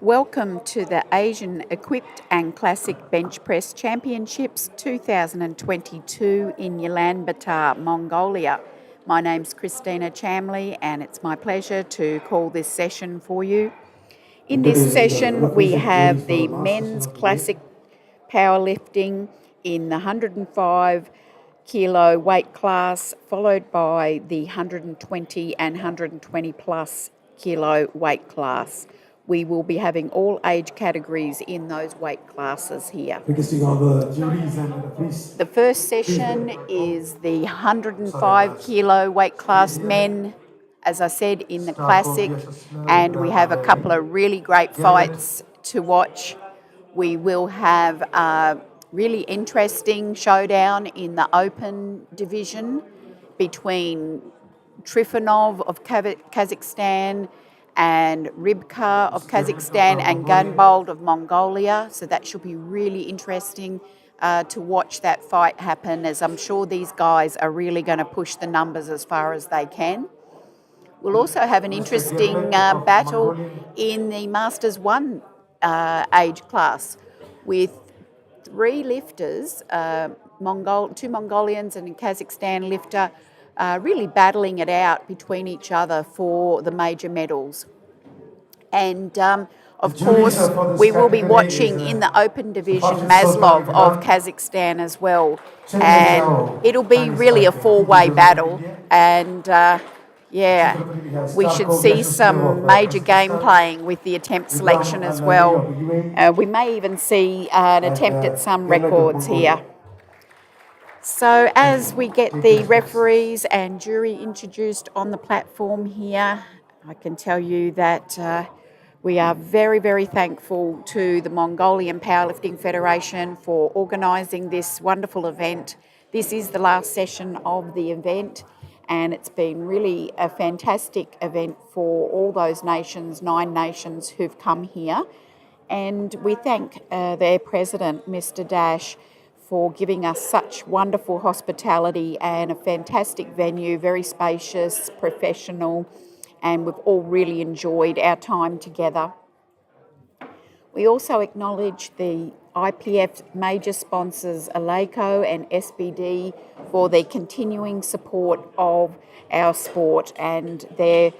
Welcome to the Asian Equipped and Classic Bench Press Championships 2022 in Ulaanbaatar, Mongolia. My name's Christina Chamley and it's my pleasure to call this session for you. In this session we have the men's classic powerlifting in the 105 kilo weight class, followed by the 120 and 120 plus kilo weight class. We will be having all age categories in those weight classes here. The first session is the 105 kilo weight class men, as I said, in the classic, and we have a couple of really great fights to watch. We will have a really interesting showdown in the open division between Trifonov of Kazakhstan and Rybka of Kazakhstan and Gunbold of Mongolia. So that should be really interesting to watch that fight happen, as I'm sure these guys are really going to push the numbers as far as they can. We'll also have an interesting battle in the Masters 1 age class with three lifters, two Mongolians and a Kazakhstan lifter, really battling it out between each other for the major medals. And of course, we will be watching in the open division Maslov of Kazakhstan as well. And it'll be really a four-way battle. And we should see some major game playing with the attempt selection as well. We may even see an attempt at some records here. So as we get the referees and jury introduced on the platform here, I can tell you that we are very, very thankful to the Mongolian Powerlifting Federation for organising this wonderful event. This is the last session of the event, and it's been really a fantastic event for all those nations, 9 nations who've come here. And we thank their president, Mr. Dash, for giving us such wonderful hospitality and a fantastic venue, very spacious, professional, and we've all really enjoyed our time together. We also acknowledge the IPF major sponsors Aleco and SBD for their continuing support of our sport, and their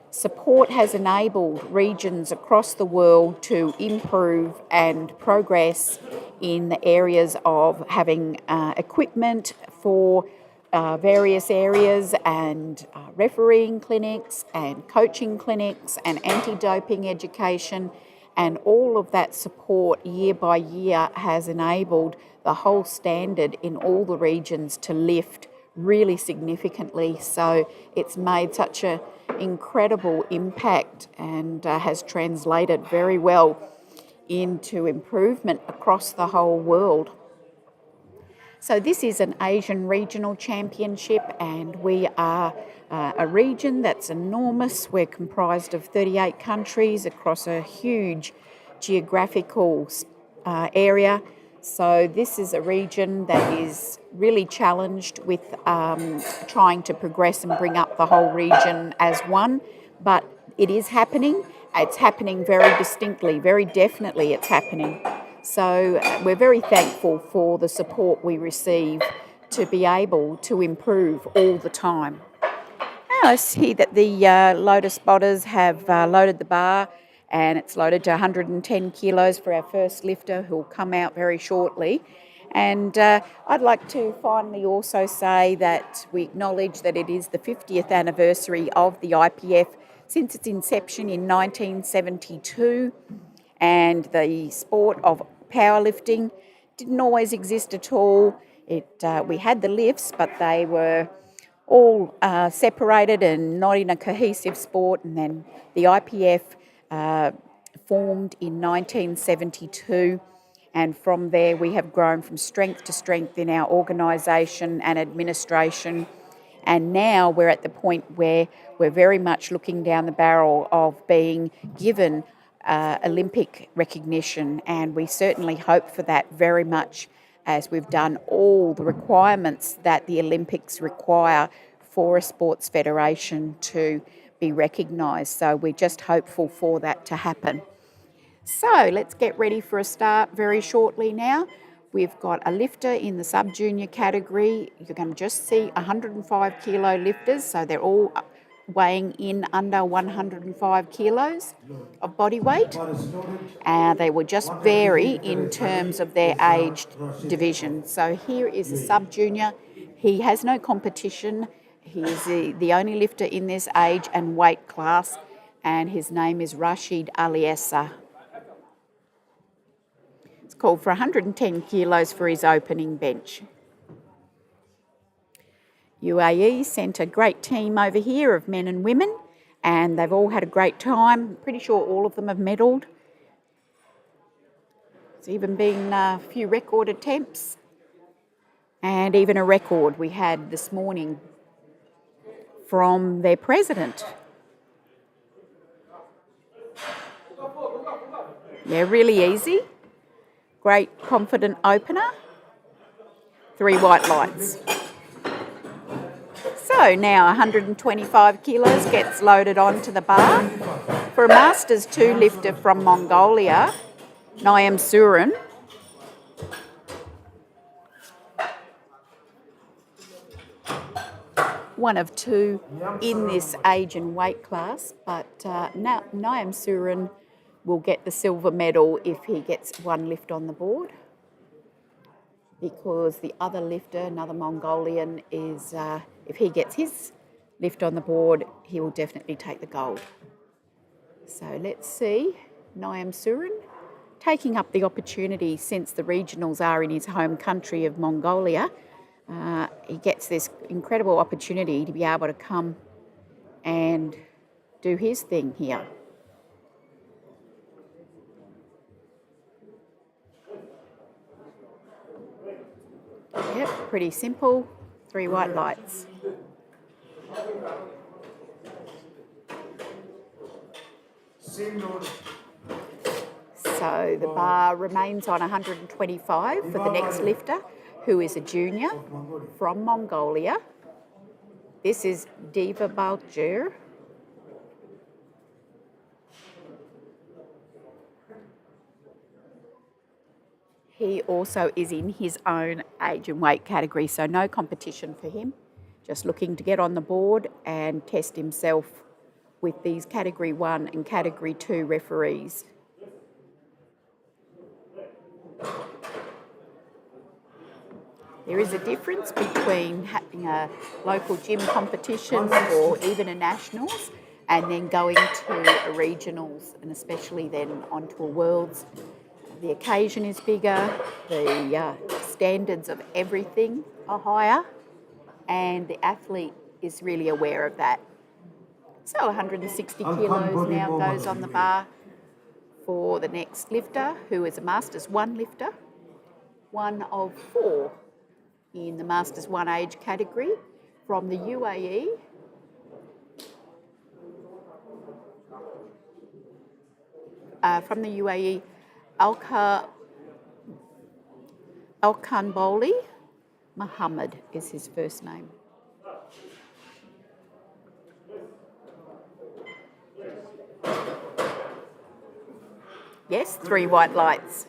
support has enabled regions across the world to improve and progress in the areas of having equipment for various areas and refereeing clinics and coaching clinics and anti-doping education, and all of that support year by year has enabled the whole standard in all the regions to lift really significantly. So it's made such an incredible impact and has translated very well into improvement across the whole world. So this is an Asian regional championship, and we are a region that's enormous. We're comprised of 38 countries across a huge geographical area. So this is a region that is really challenged with trying to progress and bring up the whole region as one, but it is happening. It's happening very distinctly, very definitely it's happening. So we're very thankful for the support we receive to be able to improve all the time. Now I see that the loader spotters have loaded the bar, and it's loaded to 110 kilos for our first lifter, who will come out very shortly. And I'd like to finally also say that we acknowledge that it is the 50th anniversary of the IPF since its inception in 1972, and the sport of powerlifting didn't always exist at all. We had the lifts, but they were all separated and not in a cohesive sport, and then the IPF formed in 1972, and from there we have grown from strength to strength in our organisation and administration, and now we're at the point where we're very much looking down the barrel of being given Olympic recognition, and we certainly hope for that very much, as we've done all the requirements that the Olympics require for a sports federation to be recognised. So we're just hopeful for that to happen. So let's get ready for a start very shortly now. We've got a lifter in the sub-junior category. You're going to just see 105 kilo lifters, so they're all weighing in under 105 kilos of body weight. They will just vary in terms of their age division. So here is a sub-junior. He has no competition. He's the only lifter in this age and weight class, and his name is Rashid Aliessa. It's called for 110 kilos for his opening bench. UAE sent a great team over here of men and women, and they've all had a great time. Pretty sure all of them have medalled. There's even been a few record attempts, and even a record we had this morning from their president. Yeah, really easy. Great confident opener. 3 white lights. So now 125 kilos gets loaded onto the bar. For a Masters 2 lifter from Mongolia, Naim Surin, one of 2 in this age and weight class, but Naim Surin will get the silver medal if he gets 1 lift on the board, because the other lifter, another Mongolian, is if he gets his lift on the board, he will definitely take the gold. So let's see, Naim Surin taking up the opportunity, since the regionals are in his home country of Mongolia. He gets this incredible opportunity to be able to come and do his thing here. Yep, pretty simple, 3 white lights. So the bar remains on 125 for the next lifter, who is a junior from Mongolia. This is Diva Baljer. He also is in his own age and weight category, so no competition for him. Just looking to get on the board and test himself with these Category 1 and Category 2 referees. There is a difference between having a local gym competition or even a nationals and then going to a regionals, and especially then onto a worlds. The occasion is bigger, the standards of everything are higher, and the athlete is really aware of that. So 160 kilos now goes on the bar for the next lifter, who is a Masters 1 lifter, one of 4 in the Masters 1 age category from the UAE. Alkanboli Muhammad is his first name. Yes, 3 white lights.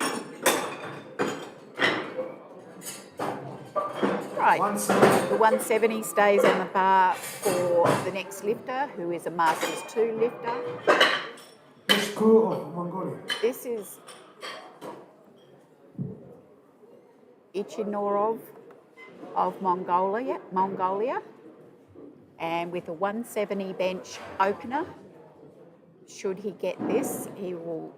Right, the 170 stays on the bar for the next lifter, who is a Masters 2 lifter. Which crew of Mongolia? This is Ichinorov of Mongolia, and with a 170 bench opener, should he get this, he will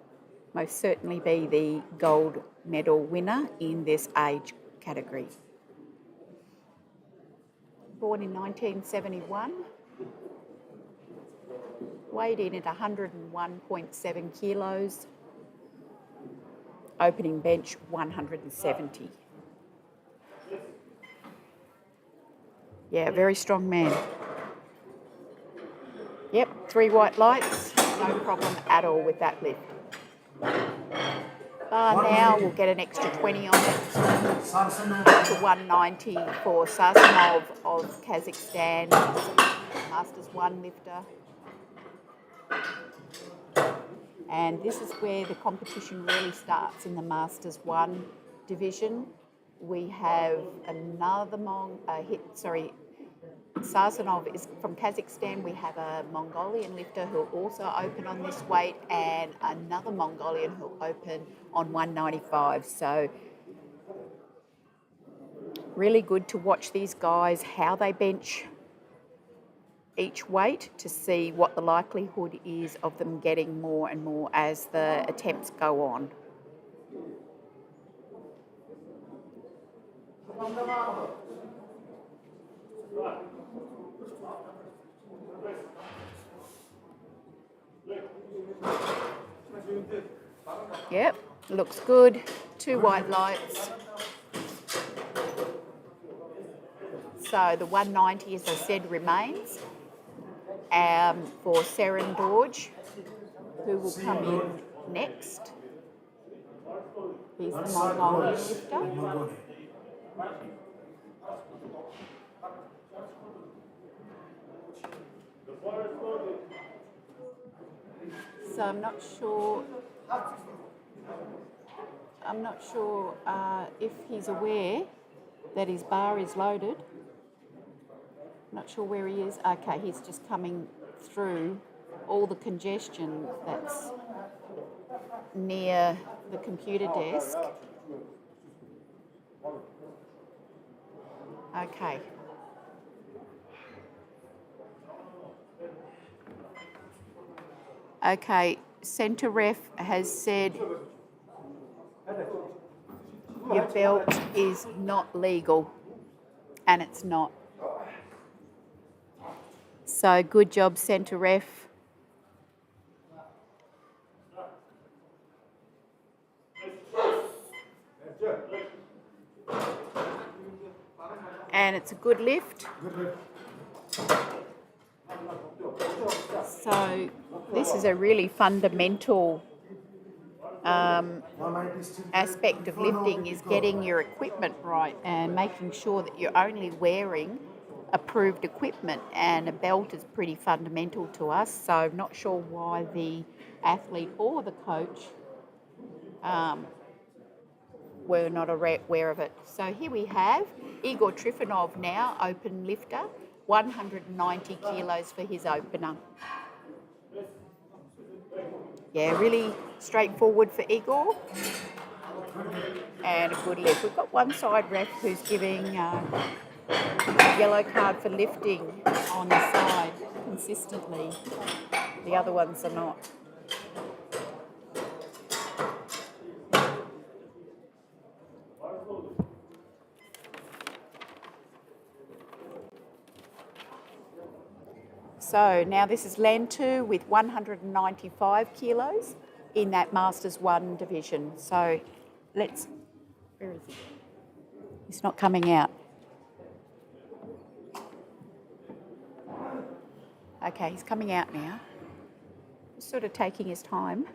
most certainly be the gold medal winner in this age category. Born in 1971, weighed in at 101.7 kilos, opening bench 170. Yeah, very strong man. Yep, 3 white lights, no problem at all with that lift. Bar now will get an extra 20 on it to 190 for Sasanov of Kazakhstan, Masters 1 lifter. And this is where the competition really starts in the Masters 1 division. We have another Sazonov is from Kazakhstan. We have a Mongolian lifter who'll also open on this weight, and another Mongolian who'll open on 195. So really good to watch these guys, how they bench each weight, to see what the likelihood is of them getting more and more as the attempts go on. Yep, looks good. 2 white lights. So the 190, as I said, remains for Seren Dorj, who will come in next. He's the Mongolian lifter. So I'm not sure if he's aware that his bar is loaded. Not sure where he is. Okay, he's just coming through all the congestion that's near the computer desk. Okay. Okay, centre ref has said your belt is not legal, and it's not. So good job, centre ref. And it's a good lift. So this is a really fundamental aspect of lifting, is getting your equipment right and making sure that you're only wearing approved equipment, and a belt is pretty fundamental to us. So I'm not sure why the athlete or the coach were not aware of it. So here we have Igor Trifonov now, open lifter, 190 kilos for his opener. Yeah, really straightforward for Igor. And a good lift. We've got one side ref who's giving a yellow card for lifting on the side consistently. The other ones are not. So now this is Lantu with 195 kilos in that Masters 1 division. So where is he? He's not coming out. Okay, he's coming out now. Just sort of taking his time.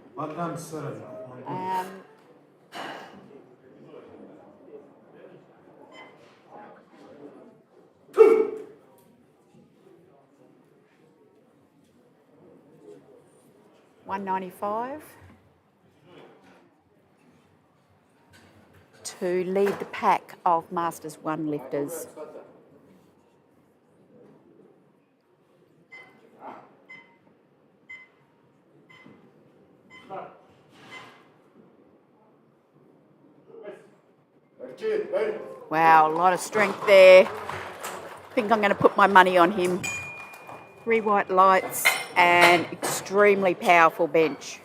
$195 to lead the pack of Masters 1 lifters. Wow, a lot of strength there. I think I'm going to put my money on him. 3 white lights and extremely powerful bench.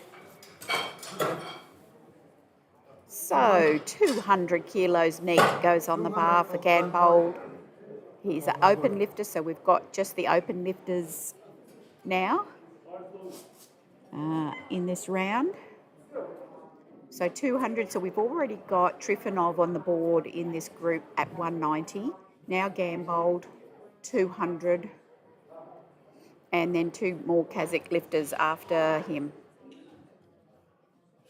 So 200 kilos neat goes on the bar for Gambold. He's an open lifter, so we've got just the open lifters now in this round. So 200, so we've already got Trifonov on the board in this group at 190. Now Gambold, 200. And then 2 more Kazakh lifters after him.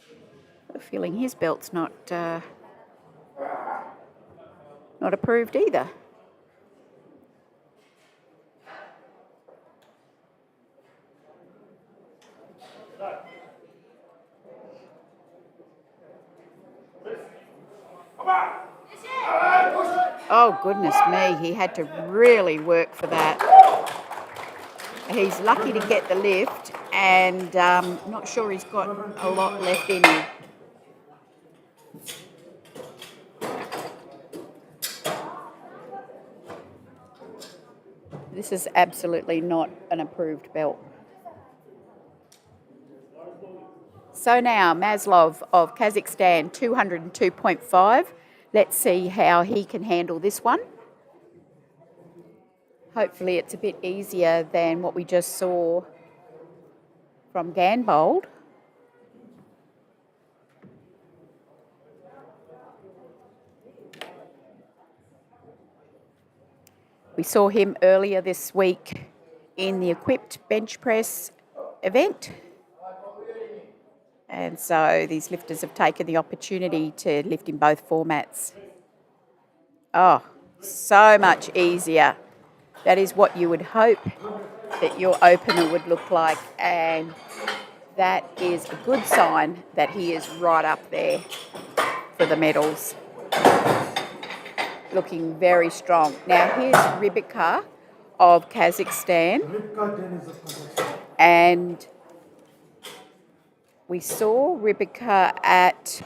I have a feeling his belt's not approved either. Oh, goodness me, he had to really work for that. He's lucky to get the lift, and not sure he's got a lot left in him. This is absolutely not an approved belt. So now, Maslov of Kazakhstan, 202.5. Let's see how he can handle this one. Hopefully it's a bit easier than what we just saw from Ganbold. We saw him earlier this week in the equipped bench press event. And so these lifters have taken the opportunity to lift in both formats. Oh, so much easier. That is what you would hope that your opener would look like, and that is a good sign that he is right up there for the medals. Looking very strong. Now here's Rybika of Kazakhstan, and we saw Rybika at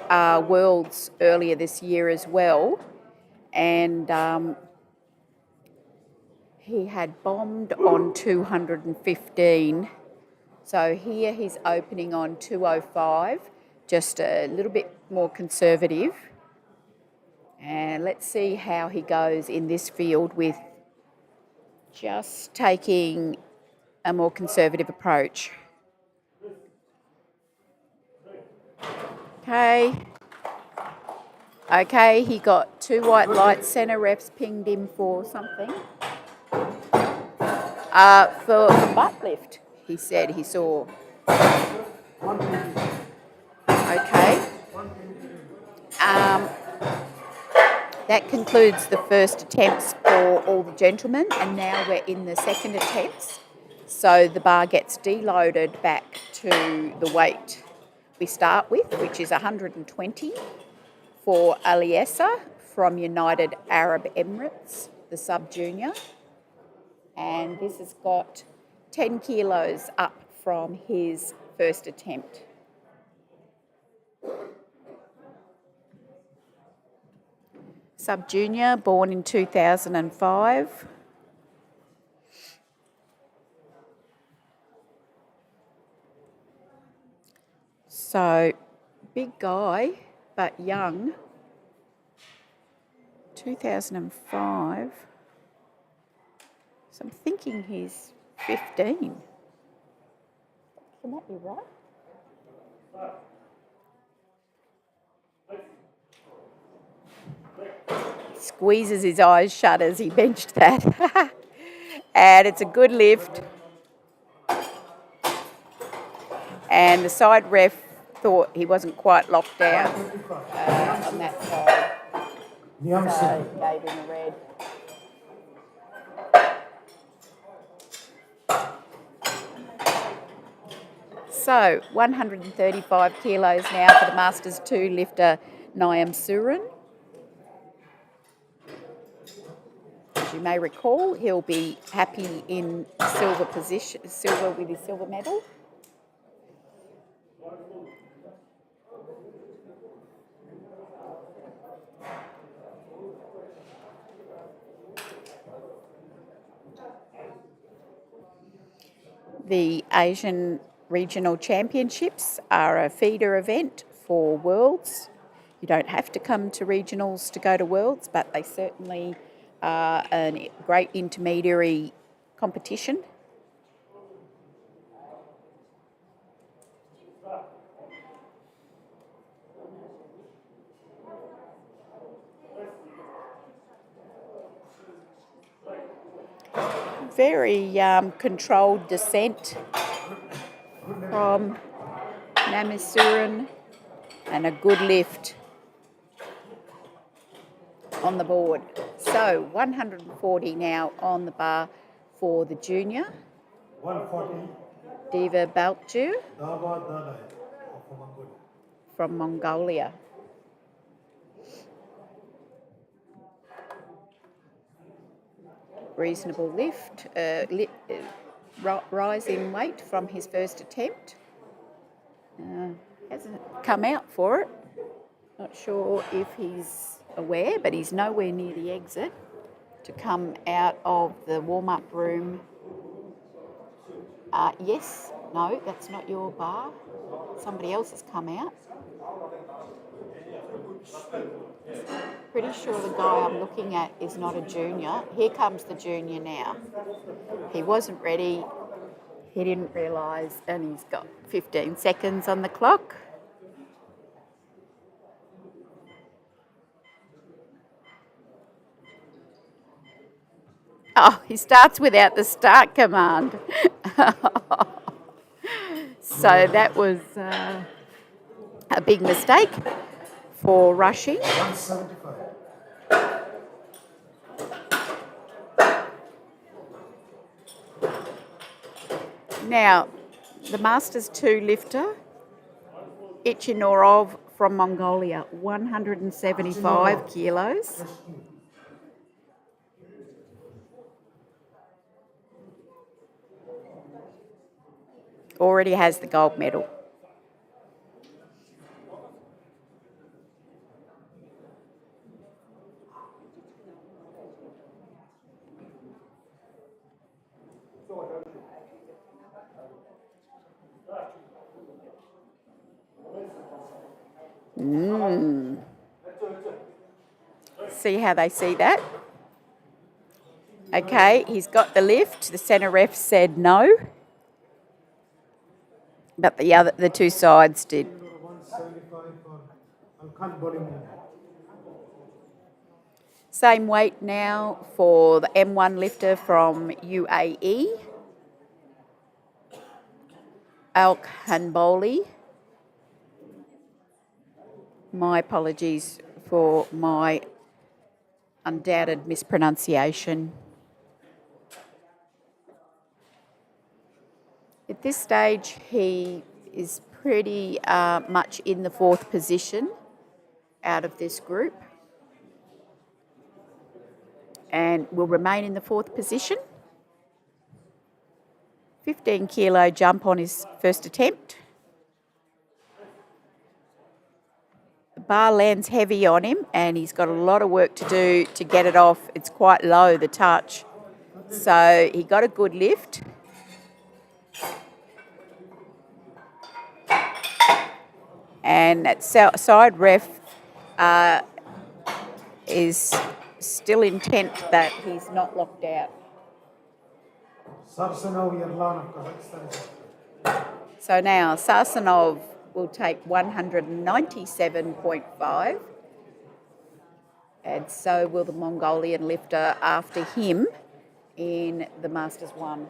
Worlds earlier this year as well, and he had bombed on 215. So here he's opening on 205, just a little bit more conservative. And let's see how he goes in this field with just taking a more conservative approach. Okay, he got 2 white lights. Centre refs pinged him for something. For butt lift, he said he saw. Okay. That concludes the first attempts for all the gentlemen, and now we're in the second attempts. So the bar gets deloaded back to the weight we start with, which is 120 for Aliesa from United Arab Emirates, the sub-junior. And this has got 10 kilos up from his first attempt. Sub-junior, born in 2005. So, big guy, but young. 2005. So I'm thinking he's 15. Can that be right? Squeezes his eyes shut as he benched that. And it's a good lift. And the side ref thought he wasn't quite locked down on that side. So gave him a red. So 135 kilos now for the Masters 2 lifter Niam Surin. As you may recall, he'll be happy in silver with his silver medal. The Asian Regional Championships are a feeder event for Worlds. You don't have to come to regionals to go to Worlds, but they certainly are a great intermediary competition. Very controlled descent from Namisuran, and a good lift on the board. So 140 now on the bar for the junior. 140. Diva Balkju Dava Danai from Mongolia. reasonable lift, rise in weight from his first attempt. Hasn't come out for it. Not sure if he's aware, but he's nowhere near the exit to come out of the warm-up room. Yes, no, that's not your bar. Somebody else has come out. Pretty sure the guy I'm looking at is not a junior. Here comes the junior now. He wasn't ready. He didn't realise, and he's got 15 seconds on the clock. Oh, he starts without the start command. So that was a big mistake for rushing. 175. Now, the Masters 2 lifter, Ichinorov from Mongolia, 175 kilos. Already has the gold medal. See how they see that? Okay, he's got the lift. The centre ref said no, but the two sides did. 175 for Alkan bowling. Same weight now for the M1 lifter from UAE, Al-Khanboli. My apologies for my undoubted mispronunciation. At this stage, he is pretty much in the fourth position out of this group and will remain in the fourth position. 15 kilo jump on his first attempt. The bar lands heavy on him and he's got a lot of work to do to get it off. It's quite low, the touch. So he got a good lift. And that side ref is still intent that he's not locked out. So now Sarsanov will take 197.5, and so will the Mongolian lifter after him in the Masters 1.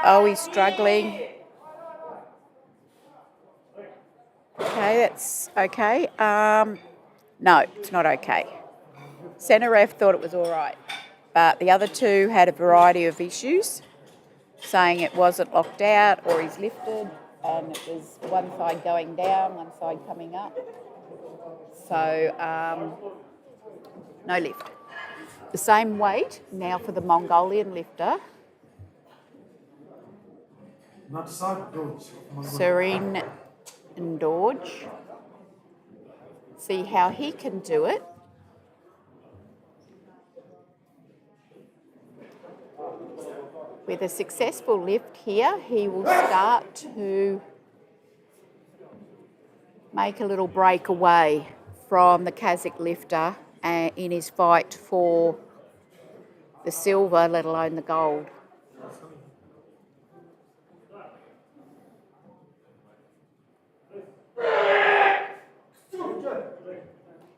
Oh, he's struggling. Okay, that's okay. No, it's not okay. Centre ref thought it was all right, but the other two had a variety of issues, saying it wasn't locked out or he's lifted, and it was one side going down, one side coming up. So, no lift. The same weight now for the Mongolian lifter. Serene Ndorj. See how he can do it. With a successful lift here, he will start to make a little break away from the Kazakh lifter in his fight for the silver, let alone the gold.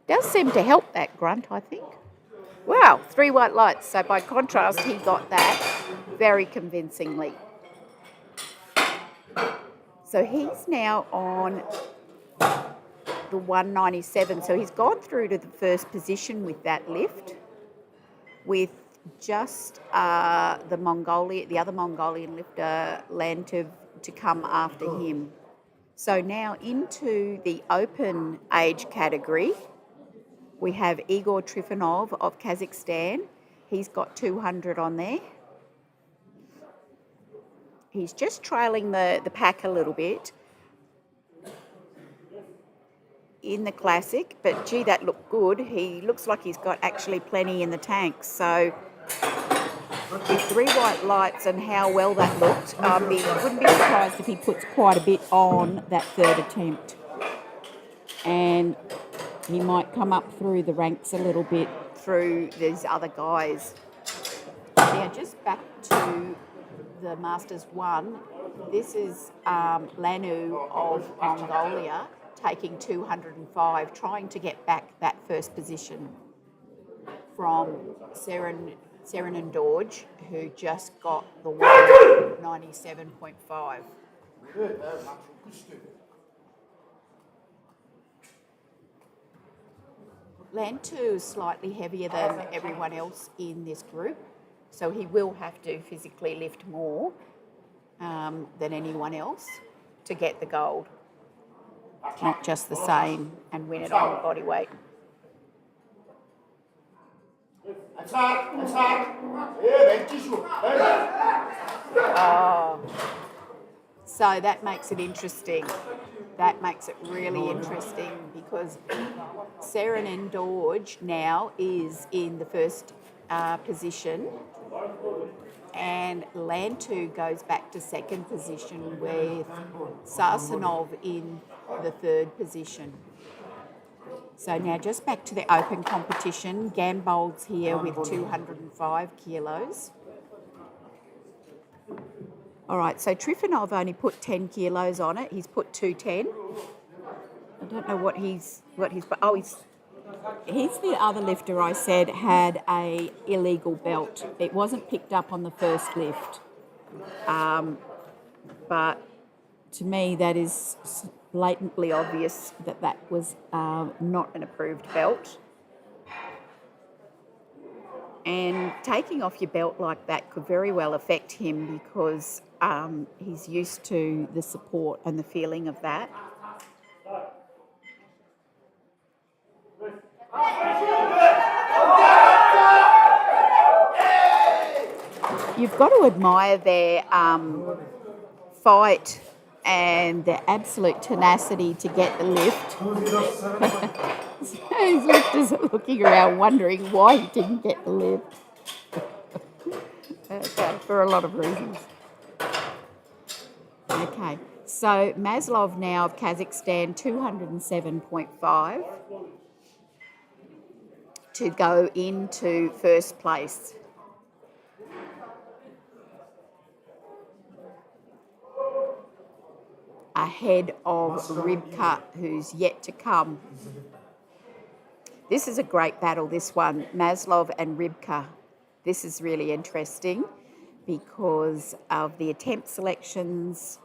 Does seem to help that grunt, I think. Wow, 3 white lights. So by contrast, he got that very convincingly. So he's now on the 197. So he's gone through to the first position with that lift, with just the other Mongolian lifter, Lantov, to come after him. So now into the open age category, we have Igor Trifonov of Kazakhstan. He's got 200 on there. He's just trailing the pack a little bit in the classic, but gee, that looked good. He looks like he's got actually plenty in the tank. So with 3 white lights and how well that looked, wouldn't be surprised if he puts quite a bit on that third attempt. And he might come up through the ranks a little bit through these other guys. Now, just back to the Masters 1, this is Lanu of Mongolia taking 205, trying to get back that first position from Serenin Dorj, who just got the 197.5. Lantu is slightly heavier than everyone else in this group, so he will have to physically lift more than anyone else to get the gold, not just the same and win it on body weight. Oh, so that makes it interesting. That makes it really interesting because Serenin Dorj now is in the first position, and Lantu goes back to second position with Sarsanov in the third position. So now just back to the open competition. Gambold's here with 205 kilos. All right, so Trifonov only put 10 kilos on it. He's put 210. I don't know what he's he's the other lifter I said had a illegal belt. It wasn't picked up on the first lift. But to me, that is blatantly obvious that that was not an approved belt. And taking off your belt like that could very well affect him because he's used to the support and the feeling of that. You've got to admire their fight and their absolute tenacity to get the lift. His lifters are looking around wondering why he didn't get the lift. Okay, for a lot of reasons. Okay, so Maslov now of Kazakhstan, 207.5 to go into first place. Ahead of Rybka, who's yet to come. This is a great battle, this one, Maslov and Rybka. This is really interesting because of the attempt selections,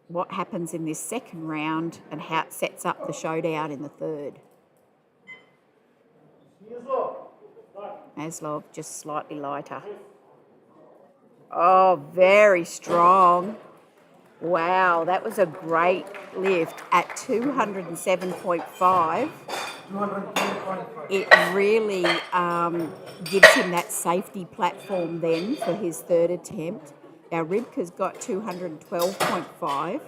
what happens in this second round, and how it sets up the showdown in the third. Maslov just slightly lighter. Oh, very strong. Wow, that was a great lift at 207.5. It really gives him that safety platform then for his third attempt. Now, Rybka's got 212.5,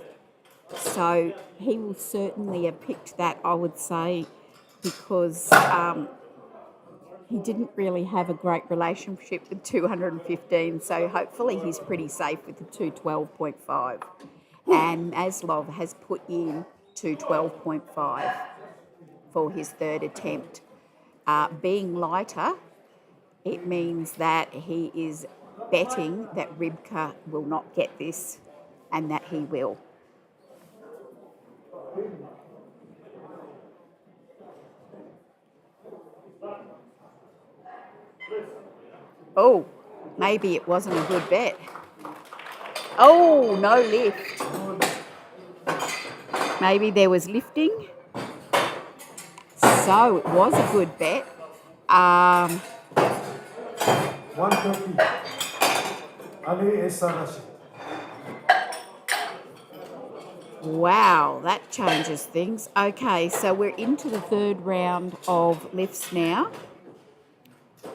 so he will certainly have picked that, I would say, because he didn't really have a great relationship with 215, so hopefully he's pretty safe with the 212.5. And Maslov has put in 212.5 for his third attempt. Being lighter, it means that he is betting that Rybka will not get this and that he will. Oh, maybe it wasn't a good bet. Oh, no lift. Maybe there was lifting. So it was a good bet. 120. Ali Esa Rashid. Wow, that changes things. Okay, so we're into the third round of lifts now.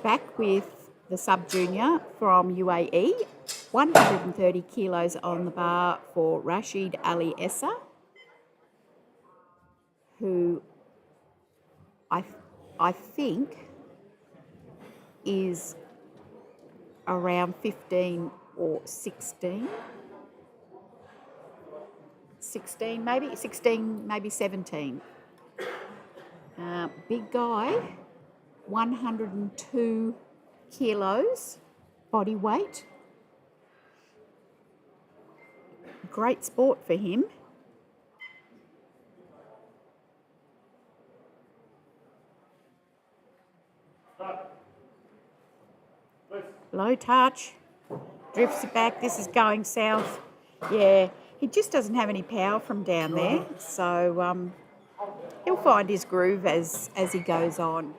Back with the sub-junior from UAE. 130 kilos on the bar for Rashid Ali Essa, who I think is around 15 or 16. 16 maybe, 16, maybe 17. Big guy, 102 kilos body weight. Great sport for him. Low touch, drifts it back. This is going south. Yeah, he just doesn't have any power from down there. So he'll find his groove as he goes on.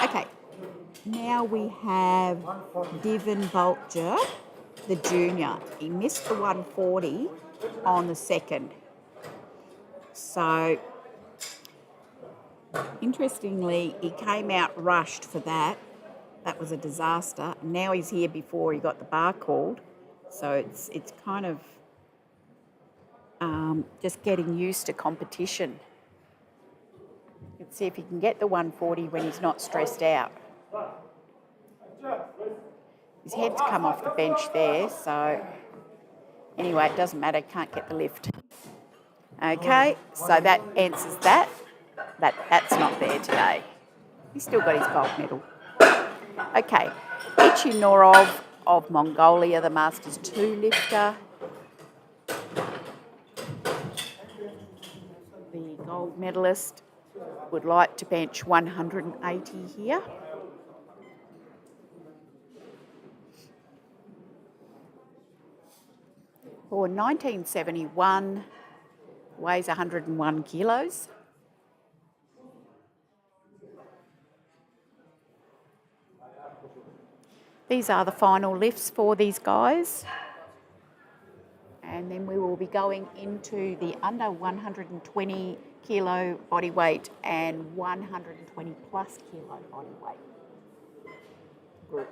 Okay, now we have Divin Vulture, the junior. He missed the 140 on the second. So, interestingly, he came out rushed for that. That was a disaster. Now he's here before he got the bar called. So it's kind of just getting used to competition. Let's see if he can get the 140 when he's not stressed out. His head's come off the bench there, so anyway, it doesn't matter, can't get the lift. Okay, so that answers that. That's not there today. He's still got his gold medal. Okay, Ichi Norov of Mongolia, the Masters 2 lifter. The gold medalist would like to bench 180 here. For 1971, weighs 101 kilos. These are the final lifts for these guys. And then we will be going into the under 120 kilo body weight and 120 plus kilo body weight group.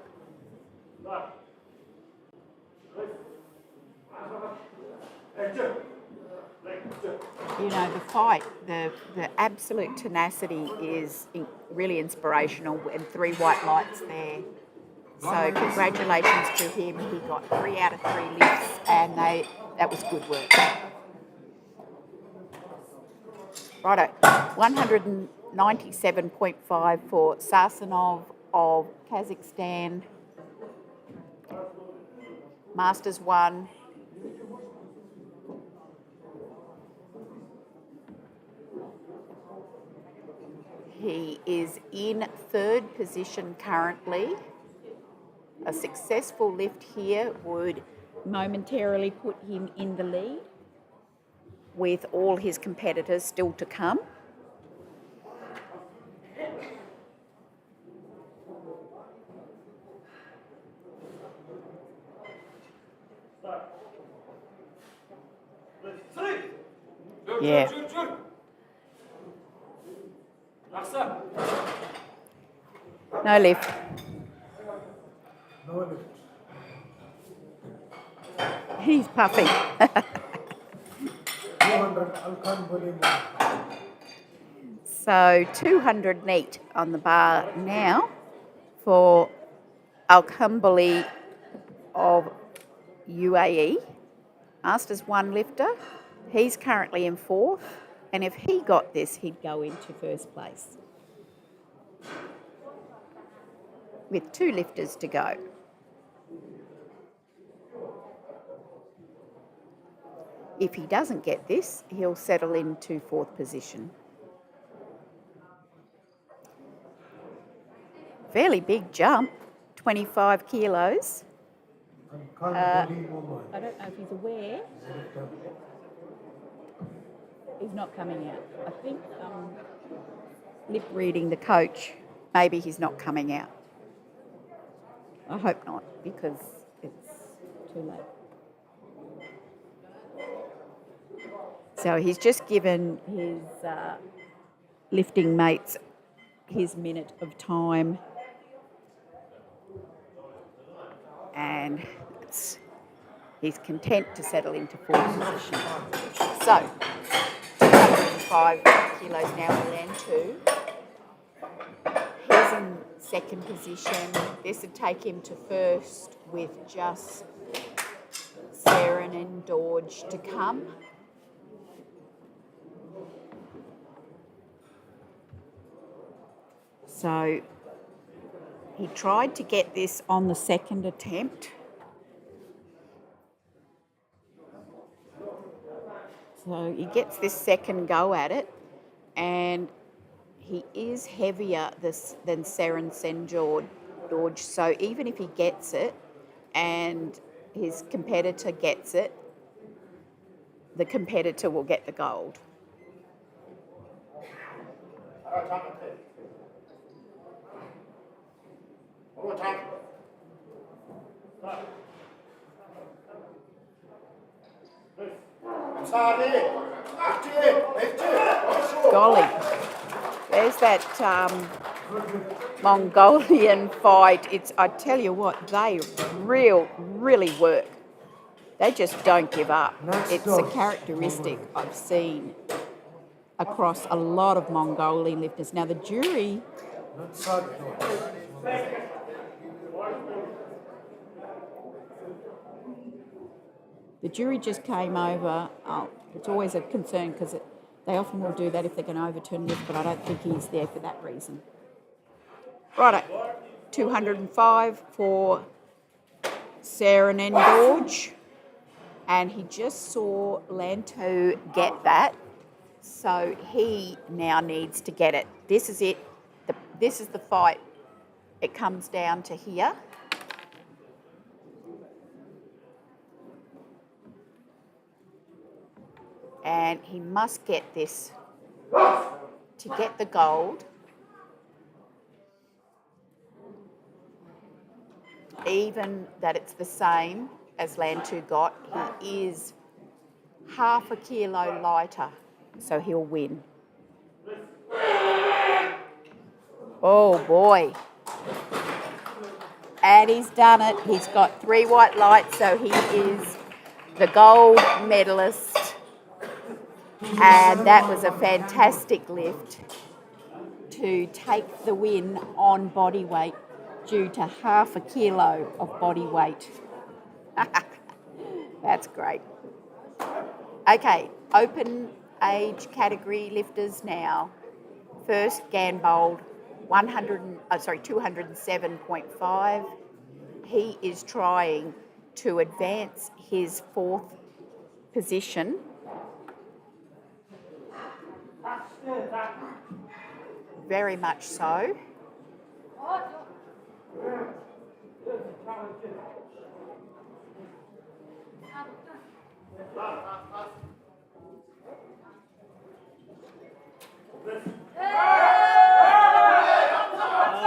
You know, the fight, the absolute tenacity is really inspirational, and 3 white lights there. So congratulations to him. He got 3 out of 3 lifts, and that was good work. Righto, 197.5 for Sarsanov of Kazakhstan. Masters 1. He is in 3rd position currently. A successful lift here would momentarily put him in the lead with all his competitors still to come. Yeah. No lift. No lift. He's puffy. 200 Alkan Bolimo. So 200 neat on the bar now for Al-Kumbali of UAE. Masters 1 lifter. He's currently in 4th, and if he got this, he'd go into 1st place with 2 lifters to go. If he doesn't get this, he'll settle into 4th position. Fairly big jump, 25 kilos. Kan boli mo I don't know if he's aware. He's not coming out. I think lip reading the coach, maybe he's not coming out. I hope not, because it's too late. So he's just given his lifting mates his minute of time, and he's content to settle into fourth position. So 205 kilos now for Lantu. He's in second position. This would take him to first with just Saren and Dorge to come. So he tried to get this on the second attempt. So he gets this second go at it, and he is heavier than Saren Sen Dorge. So even if he gets it and his competitor gets it, the competitor will get the gold. Golly, there's that Mongolian fight. I tell you what, they really work. They just don't give up. It's a characteristic I've seen across a lot of Mongolian lifters. Now the jury, just came over. It's always a concern because they often will do that if they're going to overturn lift, but I don't think he's there for that reason. Righto, 205 for Saren and Dorge, and he just saw Lantu get that, so he now needs to get it. This is it. This is the fight. It comes down to here. And he must get this to get the gold. Even that it's the same as Lantu got, he is half a kilo lighter, so he'll win. Oh boy. And he's done it. He's got 3 white lights, so he is the gold medalist. And that was a fantastic lift to take the win on body weight due to half a kilo of body weight. That's great. Okay, open age category lifters now. First, Ganbold, 207.5. He is trying to advance his fourth position. Very much so.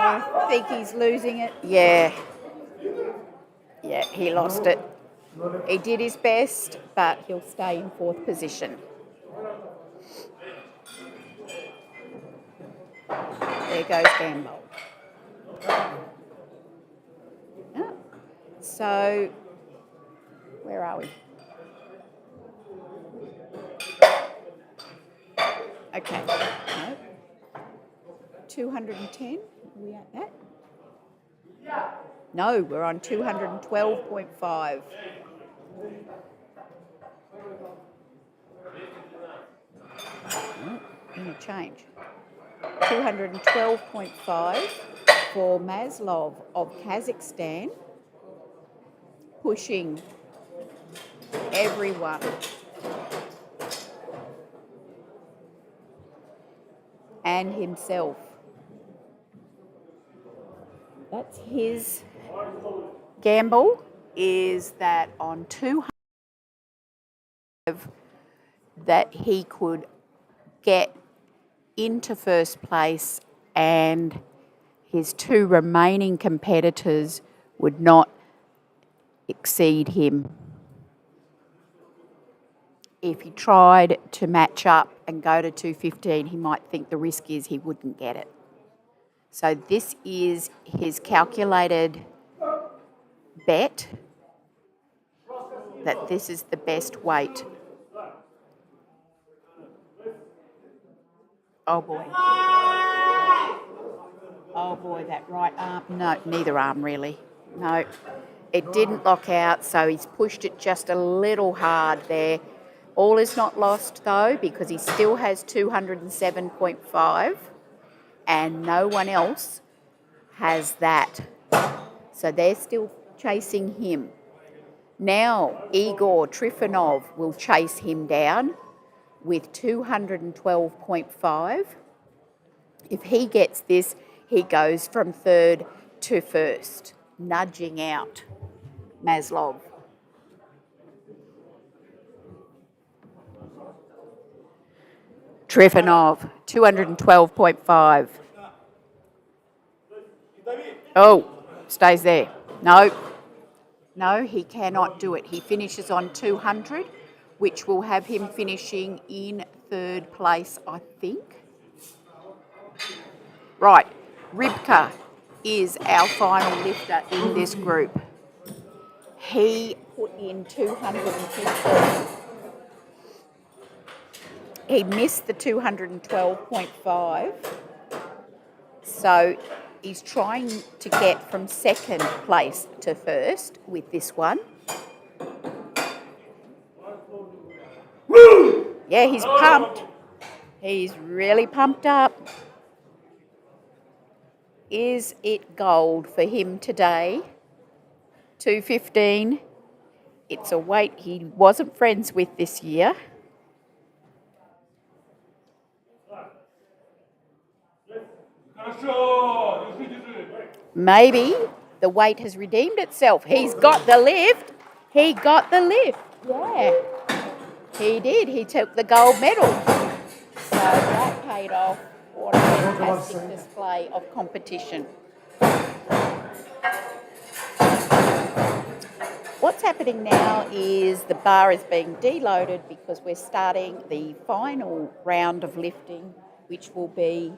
I think he's losing it. Yeah, he lost it. He did his best, but he'll stay in fourth position. There goes Gamble. So, where are we? Okay, no. 210, are we at that? No, we're on 212.5. Going to change. 212.5 for Maslov of Kazakhstan, pushing everyone. And himself. That's his gamble. is that on 200 that he could get into first place and his two remaining competitors would not exceed him. If he tried to match up and go to 215, he might think the risk is he wouldn't get it. So this is his calculated bet that this is the best weight. Oh boy. Oh boy, that right arm. No, neither arm really. No, it didn't lock out, so he's pushed it just a little hard there. All is not lost though, because he still has 207.5 and no one else has that. So they're still chasing him. Now Igor Trifonov will chase him down with 212.5. If he gets this, he goes from third to first, nudging out Maslov. Trifonov, 212.5. Oh, stays there. No, he cannot do it. He finishes on 200, which will have him finishing in third place, I think. Right, Ribka is our final lifter in this group. He put in 250. He missed the 212.5. So he's trying to get from second place to first with this one. Yeah, he's pumped. He's really pumped up. Is it gold for him today? 215. It's a weight he wasn't friends with this year. Maybe the weight has redeemed itself. He's got the lift. He got the lift. Yeah, he did. He took the gold medal. So that paid off. What a fantastic display of competition. What's happening now is the bar is being deloaded because we're starting the final round of lifting, which will be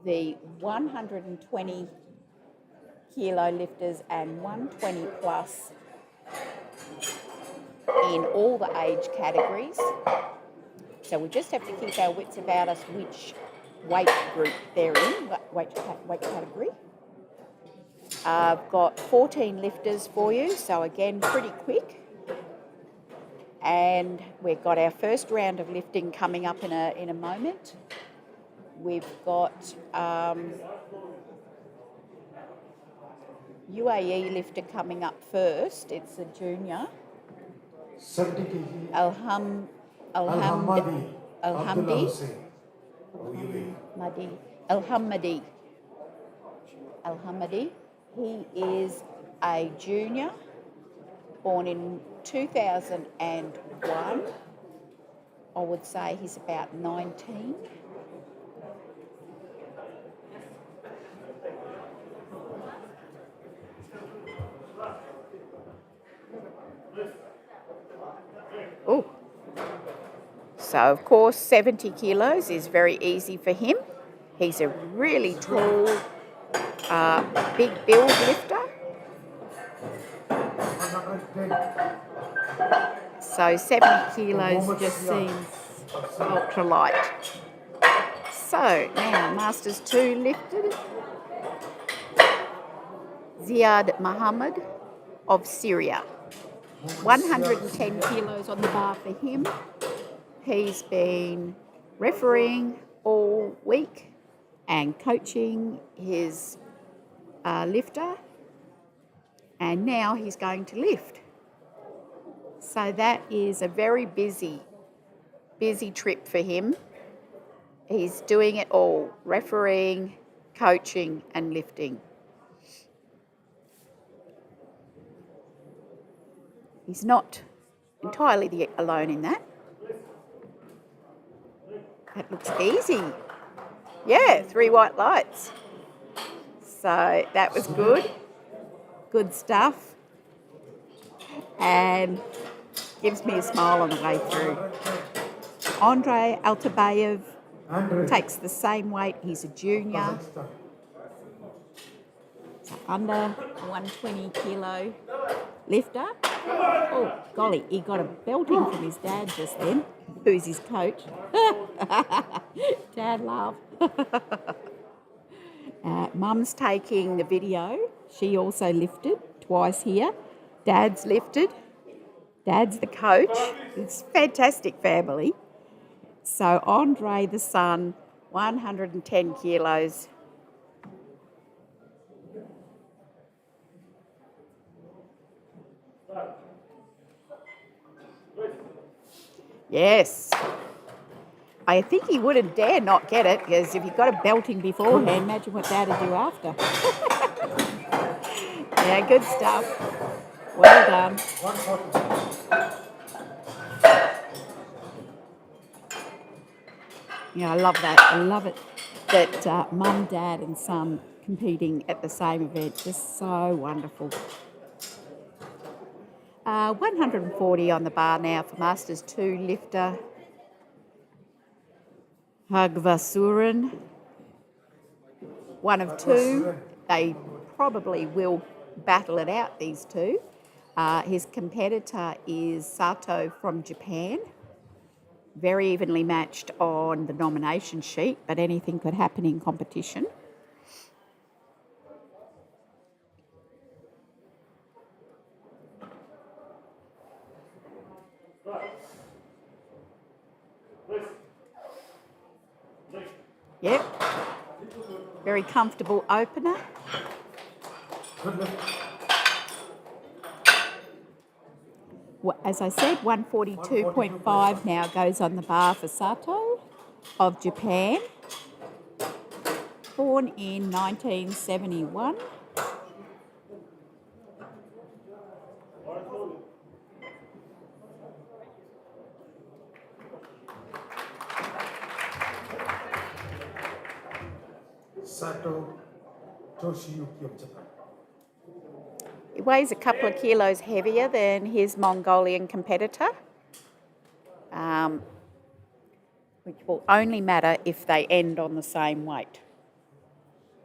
the 120 kilo lifters and 120 plus in all the age categories. So we just have to keep our wits about us which weight group they're in, weight category. I've got 14 lifters for you, so again, pretty quick. And we've got our first round of lifting coming up in a moment. We've got UAE lifter coming up first. It's a junior. 70 kg. Alhamdi. He is a junior, born in 2001. I would say he's about 19. Oh, so of course 70 kilos is very easy for him. He's a really tall, big build lifter. So 70 kilos just seems ultra light. So now Masters 2 lifted. Ziad Mohammed of Syria. 110 kilos on the bar for him. He's been refereeing all week and coaching his lifter, and now he's going to lift. So that is a very busy trip for him. He's doing it all, refereeing, coaching and lifting. He's not entirely alone in that. That looks easy. Yeah, 3 white lights. So that was good. Good stuff. And gives me a smile on the way through. Andrei Altabayev takes the same weight. He's a junior. So under 120 kilo lifter. Oh, golly, he got a belting from his dad just then, who's his coach. Dad laugh. Mum's taking the video. She also lifted twice here. Dad's lifted. Dad's the coach. It's a fantastic family. So Andre, the son, 110 kilos. Yes. I think he wouldn't dare not get it, because if he got a belting beforehand, imagine what Dad would do after. Yeah, good stuff. Well done. 140. Yeah, I love that. I love it that mum, dad and son competing at the same event. Just so wonderful. 140 on the bar now for Masters 2 lifter. Hagvasuren. One of two. They probably will battle it out, these two. His competitor is Sato from Japan. Very evenly matched on the nomination sheet, but anything could happen in competition. Yep. Very comfortable opener. As I said, 142.5 now goes on the bar for Sato of Japan. Born in 1971. Sato Toshiyuki of Japan. He weighs a couple of kilos heavier than his Mongolian competitor, which will only matter if they end on the same weight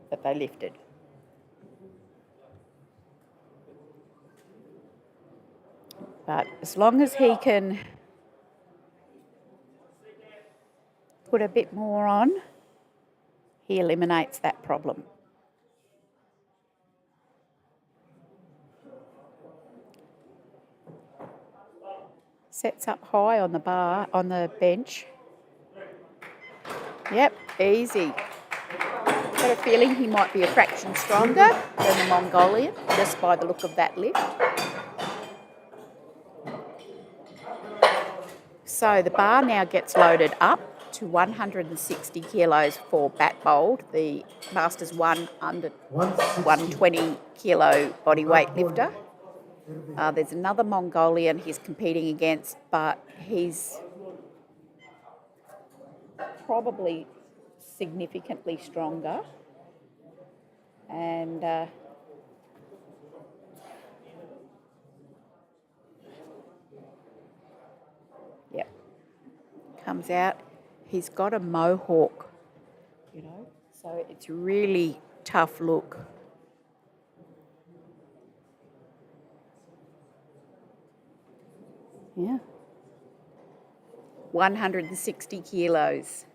that they lifted. But as long as he can put a bit more on, he eliminates that problem. Sets up high on the bar, on the bench. Yep, easy. Got a feeling he might be a fraction stronger than the Mongolian, just by the look of that lift. So the bar now gets loaded up to 160 kilos for Batbold, the Masters 1 under 120 kilo bodyweight lifter. There's another Mongolian he's competing against, but he's probably significantly stronger. And yep, comes out. He's got a mohawk, you know, so it's really tough look. Yeah. 160 kilos.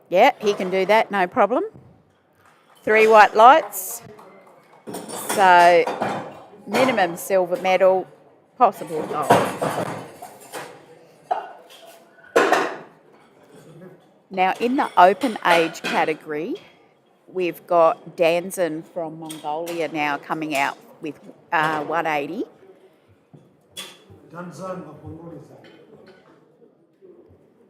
Yeah, he can do that, no problem. 3 white lights. So, minimum silver medal, possible gold. Now, in the open age category, we've got Danzin from Mongolia now coming out with 180. Danzan of Mongolia.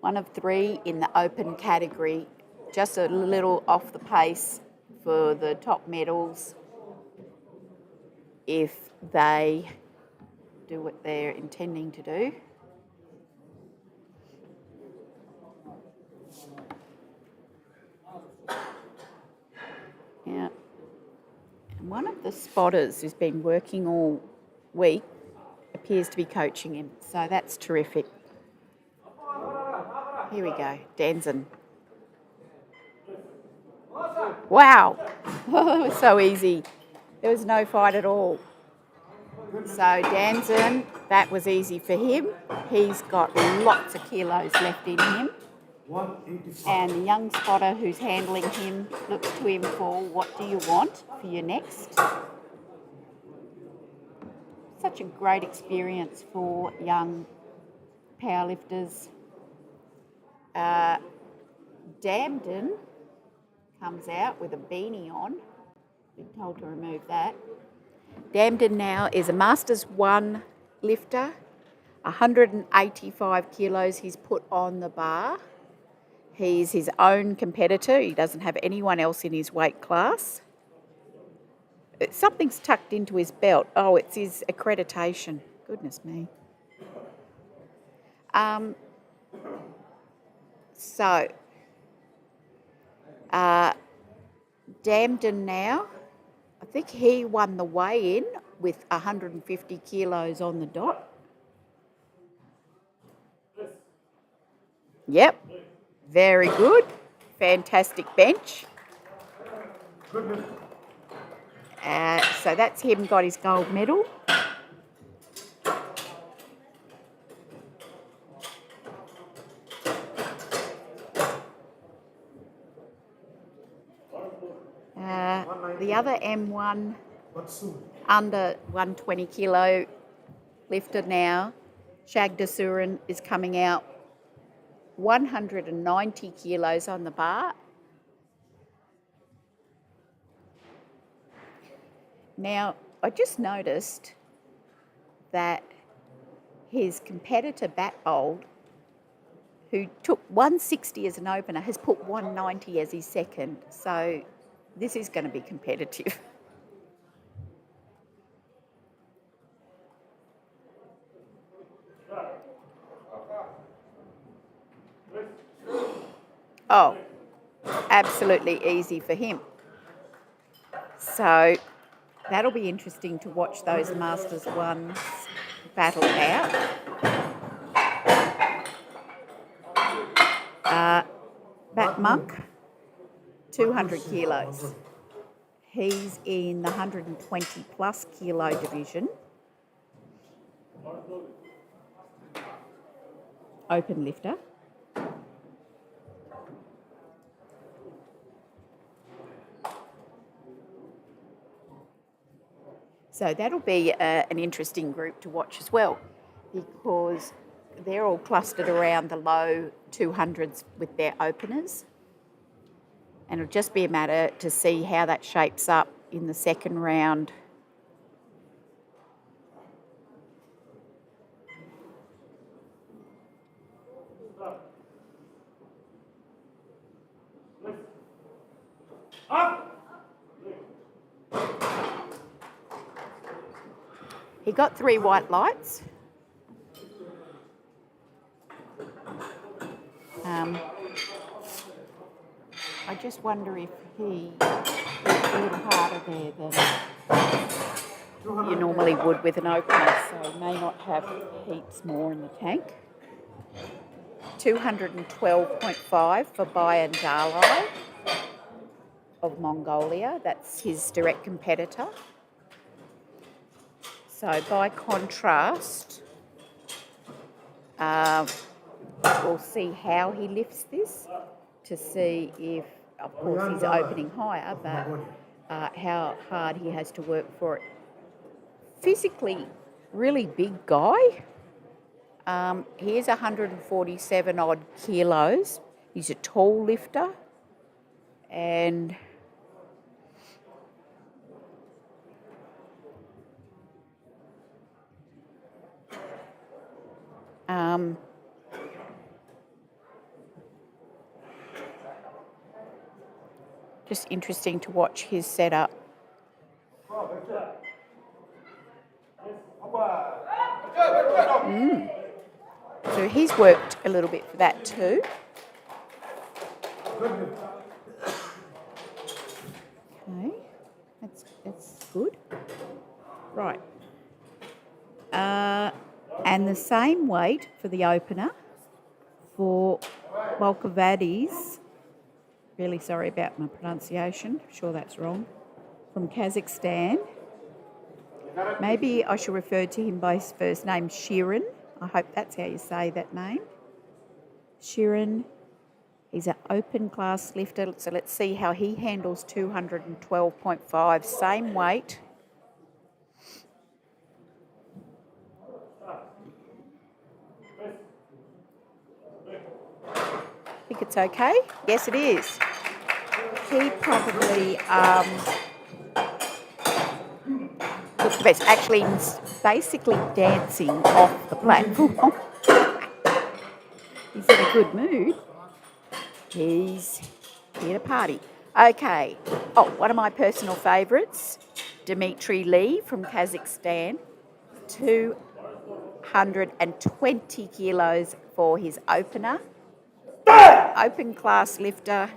One of 3 in the open category, just a little off the pace for the top medals if they do what they're intending to do. Yeah. And one of the spotters who's been working all week appears to be coaching him, so that's terrific. Here we go, Danzen. Wow, it was so easy. There was no fight at all. So Danzen, that was easy for him. He's got lots of kilos left in him. 185. And the young spotter who's handling him looks to him for, what do you want for your next? Such a great experience for young powerlifters. Damden comes out with a beanie on. Been told to remove that. Damden now is a Masters 1 lifter. 185 kilos he's put on the bar. He's his own competitor. He doesn't have anyone else in his weight class. Something's tucked into his belt. Oh, it's his accreditation. Goodness me. Damden now, I think he won the weigh-in with 150 kilos on the dot. Yep, very good. Fantastic bench. So that's him, got his gold medal. The other M1 under 120 kilo lifter now, Shagdasuran, is coming out 190 kilos on the bar. Now, I just noticed that his competitor Batbold, who took 160 as an opener, has put 190 as his second. So this is going to be competitive. Oh, absolutely easy for him. So that'll be interesting to watch those Masters 1s battle out. Bat Monk, 200 kilos. He's in the 120 plus kilo division. Open lifter. So that'll be an interesting group to watch as well, because they're all clustered around the low 200s with their openers. And it'll just be a matter to see how that shapes up in the second round. He got 3 white lights. I just wonder if he worked a little harder there than you normally would with an opener, so he may not have heaps more in the tank. 212.5 for Bayan Dalai of Mongolia. That's his direct competitor. So by contrast, we'll see how he lifts this to see if, of course, he's opening higher, but how hard he has to work for it. Physically, really big guy. He is 147 odd kilos. He's a tall lifter, and Just interesting to watch his setup. So he's worked a little bit for that too. Okay, that's good. Right. And the same weight for the opener for Volkovadis. Really sorry about my pronunciation. I'm sure that's wrong. From Kazakhstan. Maybe I should refer to him by his first name, Shirin. I hope that's how you say that name. Shirin. He's an open class lifter. So let's see how he handles 212.5. Same weight. I think it's okay. Yes, it is. He probably looked the best. Actually, he's basically dancing off the platform. He's in a good mood. He's here to party. Okay. Oh, one of my personal favourites, Dmitry Lee from Kazakhstan. 220 kilos for his opener. Open class lifter.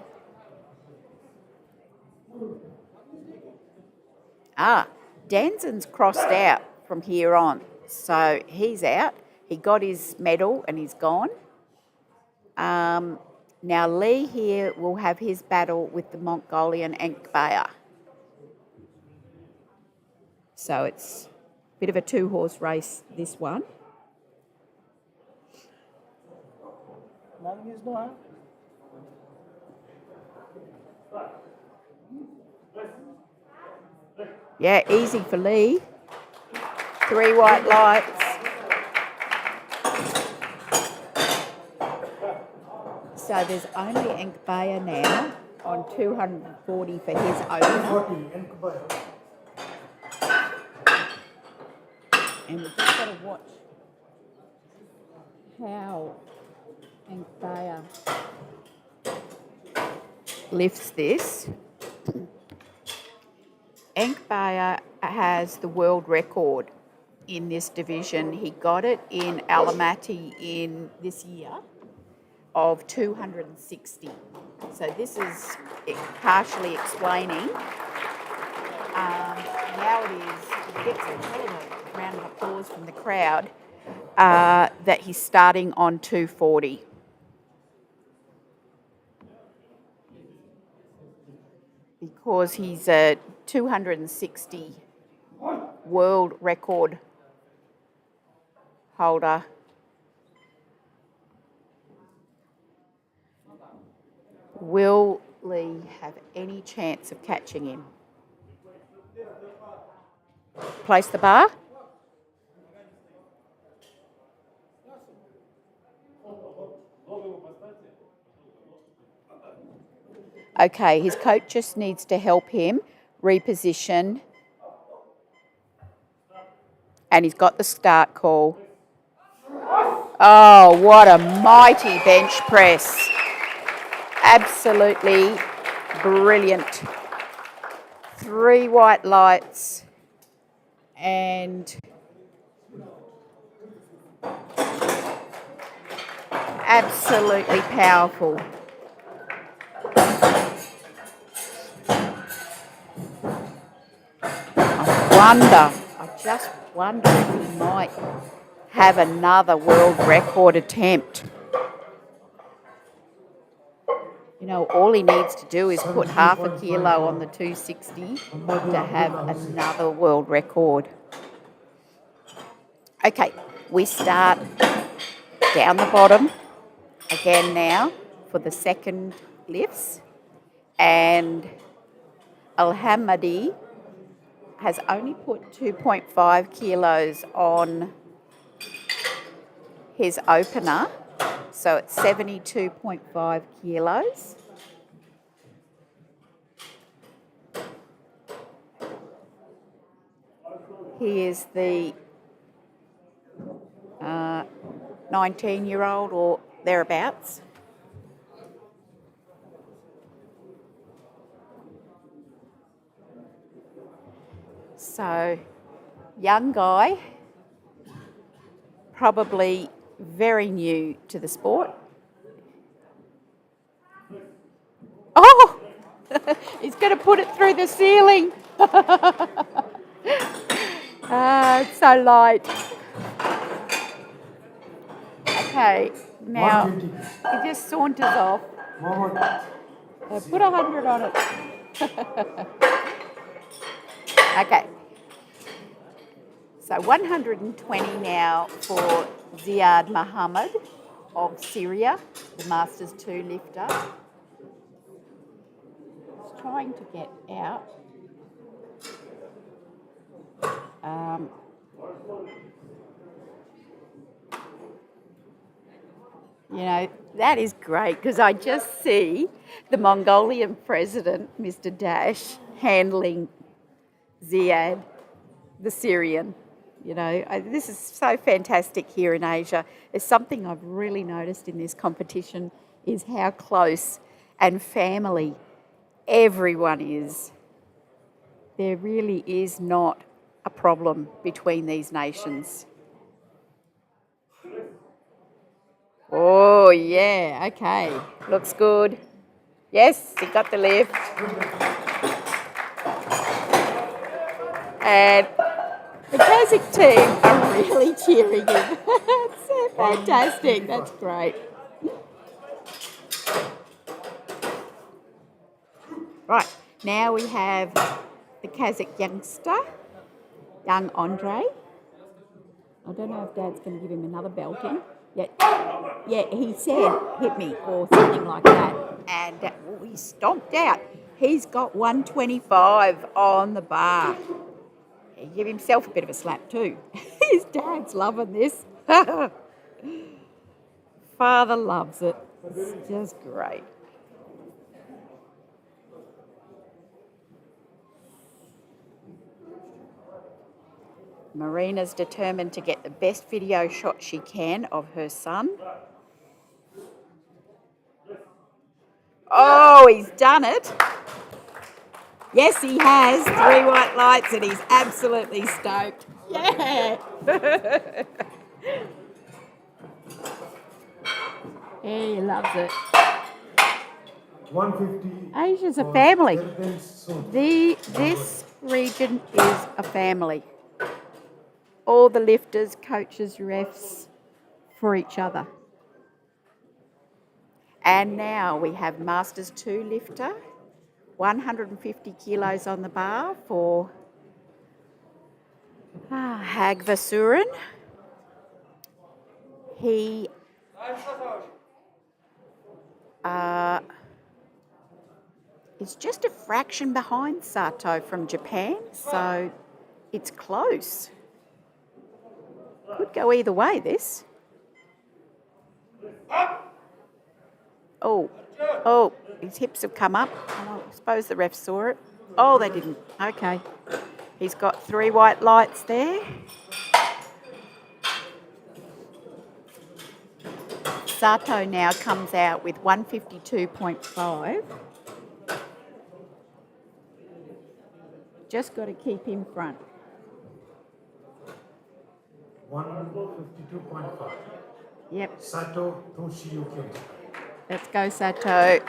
Danzen's crossed out from here on. So he's out. He got his medal and he's gone. Now Lee here will have his battle with the Mongolian Enkbaya. So it's a bit of a two-horse race, this one. Yeah, easy for Lee. 3 white lights. So there's only Enkbaya now on 240 for his opener. And we've just got to watch how Enkbaya lifts this. Enkbaya has the world record in this division. He got it in Almaty in this year of 260. So this is partially explaining. Now it is, he gets a hell of a round of applause from the crowd, that he's starting on 240. Because he's a 260 world record holder. Will Lee have any chance of catching him? Place the bar. Okay, his coach just needs to help him reposition. And he's got the start call. Oh, what a mighty bench press. Absolutely brilliant. 3 white lights and absolutely powerful. I just wonder if he might have another world record attempt. You know, all he needs to do is put half a kilo on the 260 to have another world record. Okay, we start down the bottom again now for the second lifts. And Al-Hamadi has only put 2.5 kilos on his opener, so it's 72.5 kilos. He is the 19-year-old or thereabouts. So, young guy, probably very new to the sport. Oh, he's going to put it through the ceiling. It's so light. Okay, now 120. he just saunters off. Mohammed. Put 100 on it. Okay. So 120 now for Ziad Mohammed of Syria, the Masters 2 lifter. He's trying to get out. You know, that is great because I just see the Mongolian president, Mr. Dash, handling Ziad, the Syrian. You know, this is so fantastic here in Asia. There's something I've really noticed in this competition is how close and family everyone is. There really is not a problem between these nations. Oh, yeah, okay. Looks good. Yes, he got the lift. And the Kazakh team are really cheering him. It's so fantastic. That's great. Right, now we have the Kazakh youngster, young Andre. I don't know if Dad's going to give him another belting. Yeah, he said, hit me, or something like that. And he stomped out. He's got 125 on the bar. He gave himself a bit of a slap too. His dad's loving this. Father loves it. It's just great. Marina's determined to get the best video shot she can of her son. Oh, he's done it. Yes, he has. 3 white lights and he's absolutely stoked. Yeah. He loves it. 150. Asia's a family. This region is a family. All the lifters, coaches, refs for each other. And now we have Masters 2 lifter, 150 kilos on the bar for Hagvasuren. He is just a fraction behind Sato from Japan, so it's close. Could go either way, this. Oh, his hips have come up. I suppose the ref saw it. Oh, they didn't. Okay. He's got 3 white lights there. Sato now comes out with 152.5. Just got to keep in front. 152.5. Yep. Sato Toshiyuki. Let's go, Sato.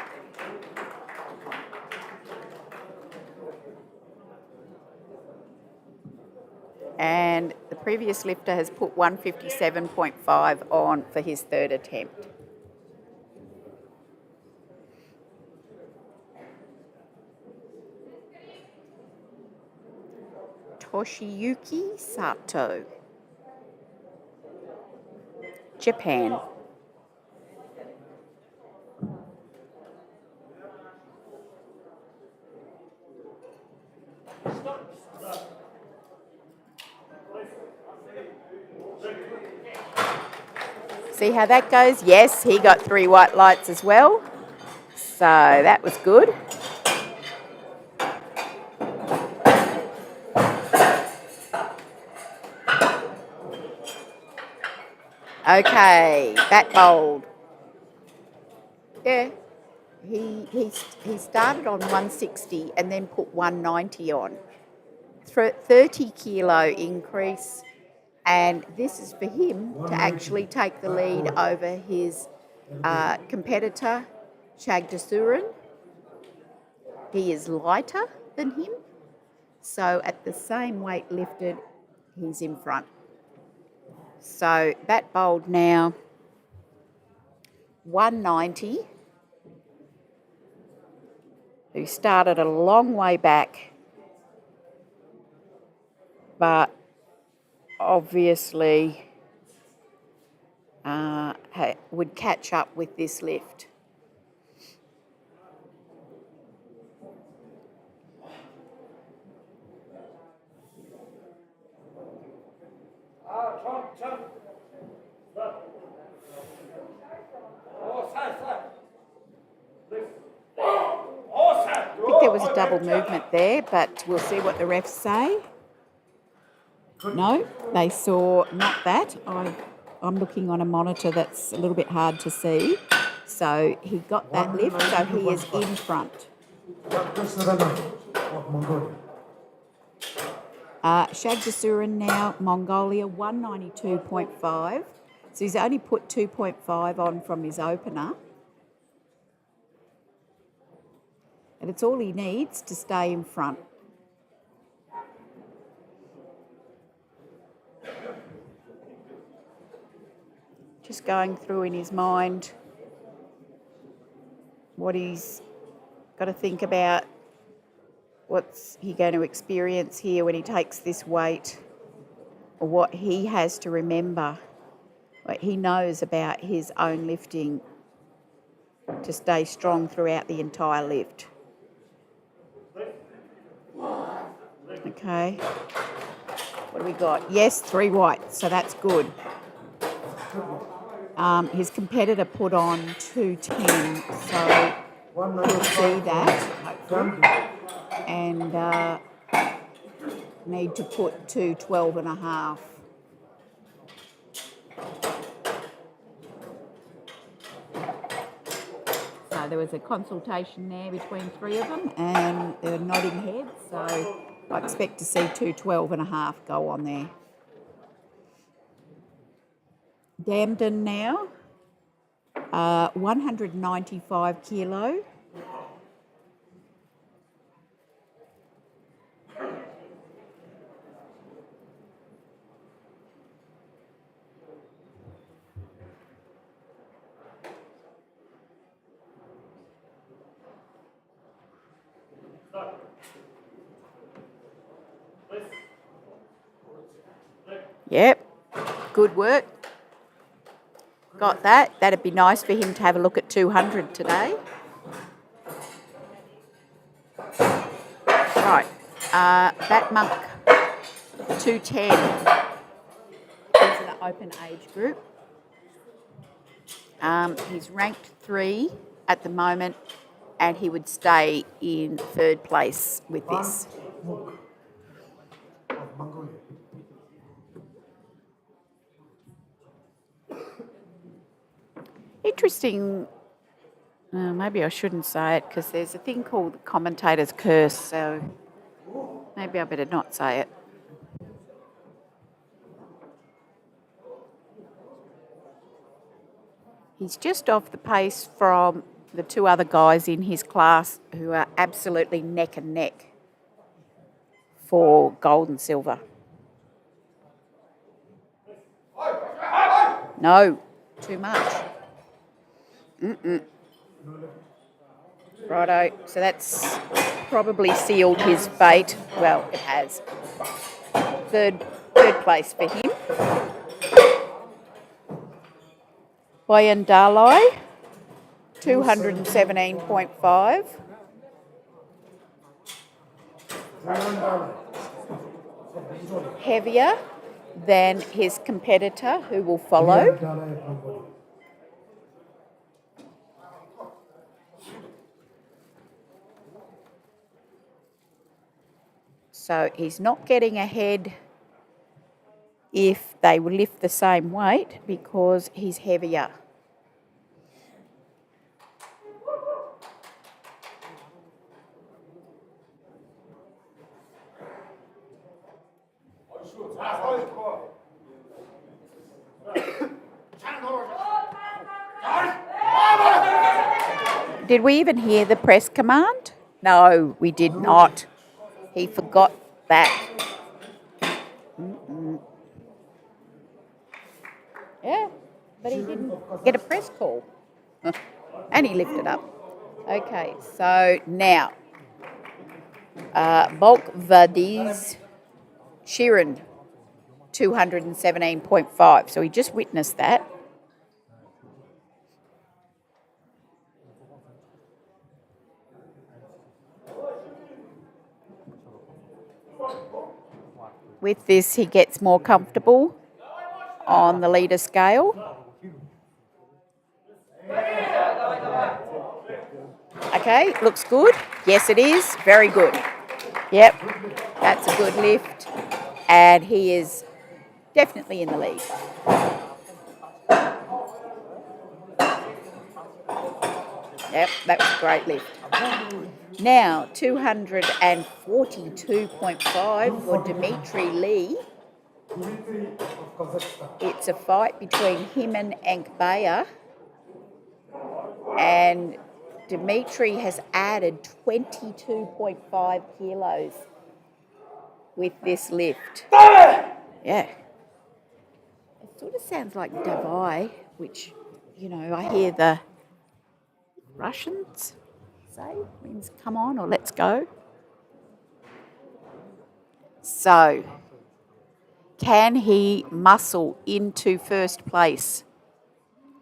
And the previous lifter has put 157.5 on for his 3rd attempt. Toshiyuki Sato, Japan. See how that goes? Yes, he got 3 white lights as well. So that was good. Okay, back bowled. Yeah, he started on 160 and then put 190 on. 30 kilo increase, and this is for him to actually take the lead over his competitor, Shagdasuran. He is lighter than him, so at the same weight lifted, he's in front. So that bowled now 190, who started a long way back, but obviously would catch up with this lift. I think there was a double movement there, but we'll see what the refs say. No, they saw not that. I'm looking on a monitor that's a little bit hard to see. So he got that lift, so he is in front. Shagdasuran now, Mongolia, 192.5. So he's only put 2.5 on from his opener. And it's all he needs to stay in front. Just going through in his mind what he's got to think about, what's he going to experience here when he takes this weight, or what he has to remember, what he knows about his own lifting to stay strong throughout the entire lift. Okay, what do we got? Yes, 3 whites, so that's good. His competitor put on 210, so he'll see that, hopefully, and need to put 212.5. So there was a consultation there between 3 of them, and they're nodding heads, so I expect to see 212.5 go on there. Damden now, 195 kilo. Yep, good work. Got that. That'd be nice for him to have a look at 200 today. Right, that monk, 210. He's in the open age group. He's ranked 3 at the moment, and he would stay in 3rd place with this. Interesting. Maybe I shouldn't say it because there's a thing called the commentator's curse, so maybe I better not say it. He's just off the pace from the 2 other guys in his class who are absolutely neck and neck for gold and silver. No, too much. Righto, so that's probably sealed his fate. Well, it has. Third place for him. Boyan Dalai, 217.5. Heavier than his competitor, who will follow. So he's not getting ahead if they will lift the same weight because he's heavier. Did we even hear the press command? No, we did not. He forgot that. Yeah, but he didn't get a press call. And he lifted up. Okay, so now, bulk Vadiz Shirin, 217.5. So we just witnessed that. With this, he gets more comfortable on the leader scale. Okay, looks good. Yes, it is. Very good. Yep, that's a good lift. And he is definitely in the lead. Yep, that was a great lift. Now, 242.5 for Dimitri Lee. It's a fight between him and Ankbaya. And Dimitri has added 22.5 kilos with this lift. Yeah. It sort of sounds like Davai, which, you know, I hear the Russians say means come on or let's go. So, can he muscle into first place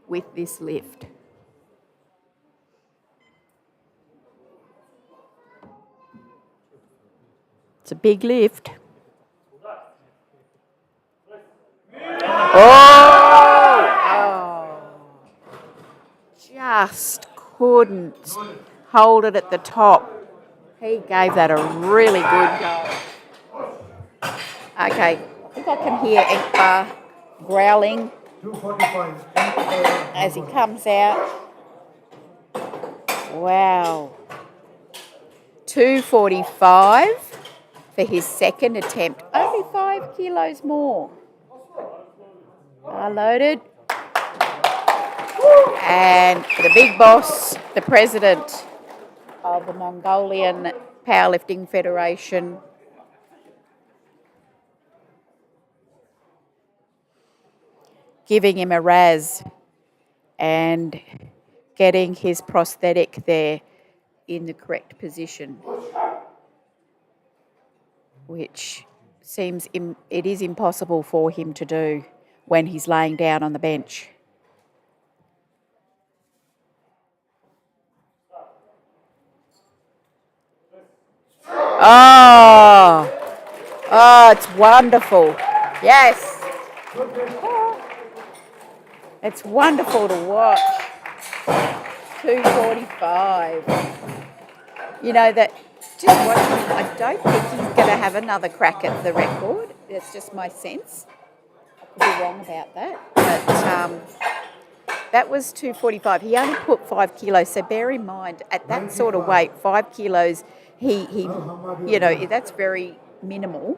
with this lift? It's a big lift. Oh! Just couldn't hold it at the top. He gave that a really good go. Okay, I think I can hear Ekbar growling 245. as he comes out. Wow. 245 for his second attempt. Only 5 kilos more. Loaded. And the big boss, the president of the Mongolian Powerlifting Federation, giving him a razz and getting his prosthetic there in the correct position, which seems it is impossible for him to do when he's laying down on the bench. Oh, it's wonderful. Yes. It's wonderful to watch. 245. You know, that just watching, I don't think he's going to have another crack at the record. That's just my sense. I could be wrong about that. But that was 245. He only put 5 kilos. So bear in mind, at that sort of weight, 5 kilos, he you know, that's very minimal.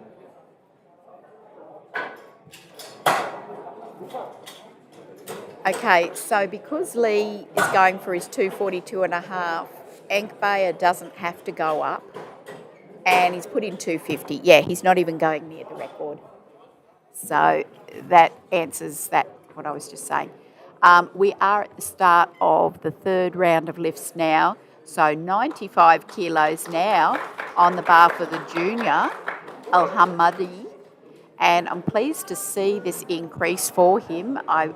Okay, so because Lee is going for his 242.5, Ankbaya doesn't have to go up, and he's put in 250. Yeah, he's not even going near the record. So that answers that, what I was just saying. We are at the start of the third round of lifts now. So 95 kilos now on the bar for the junior, Al-Hamadi. And I'm pleased to see this increase for him. I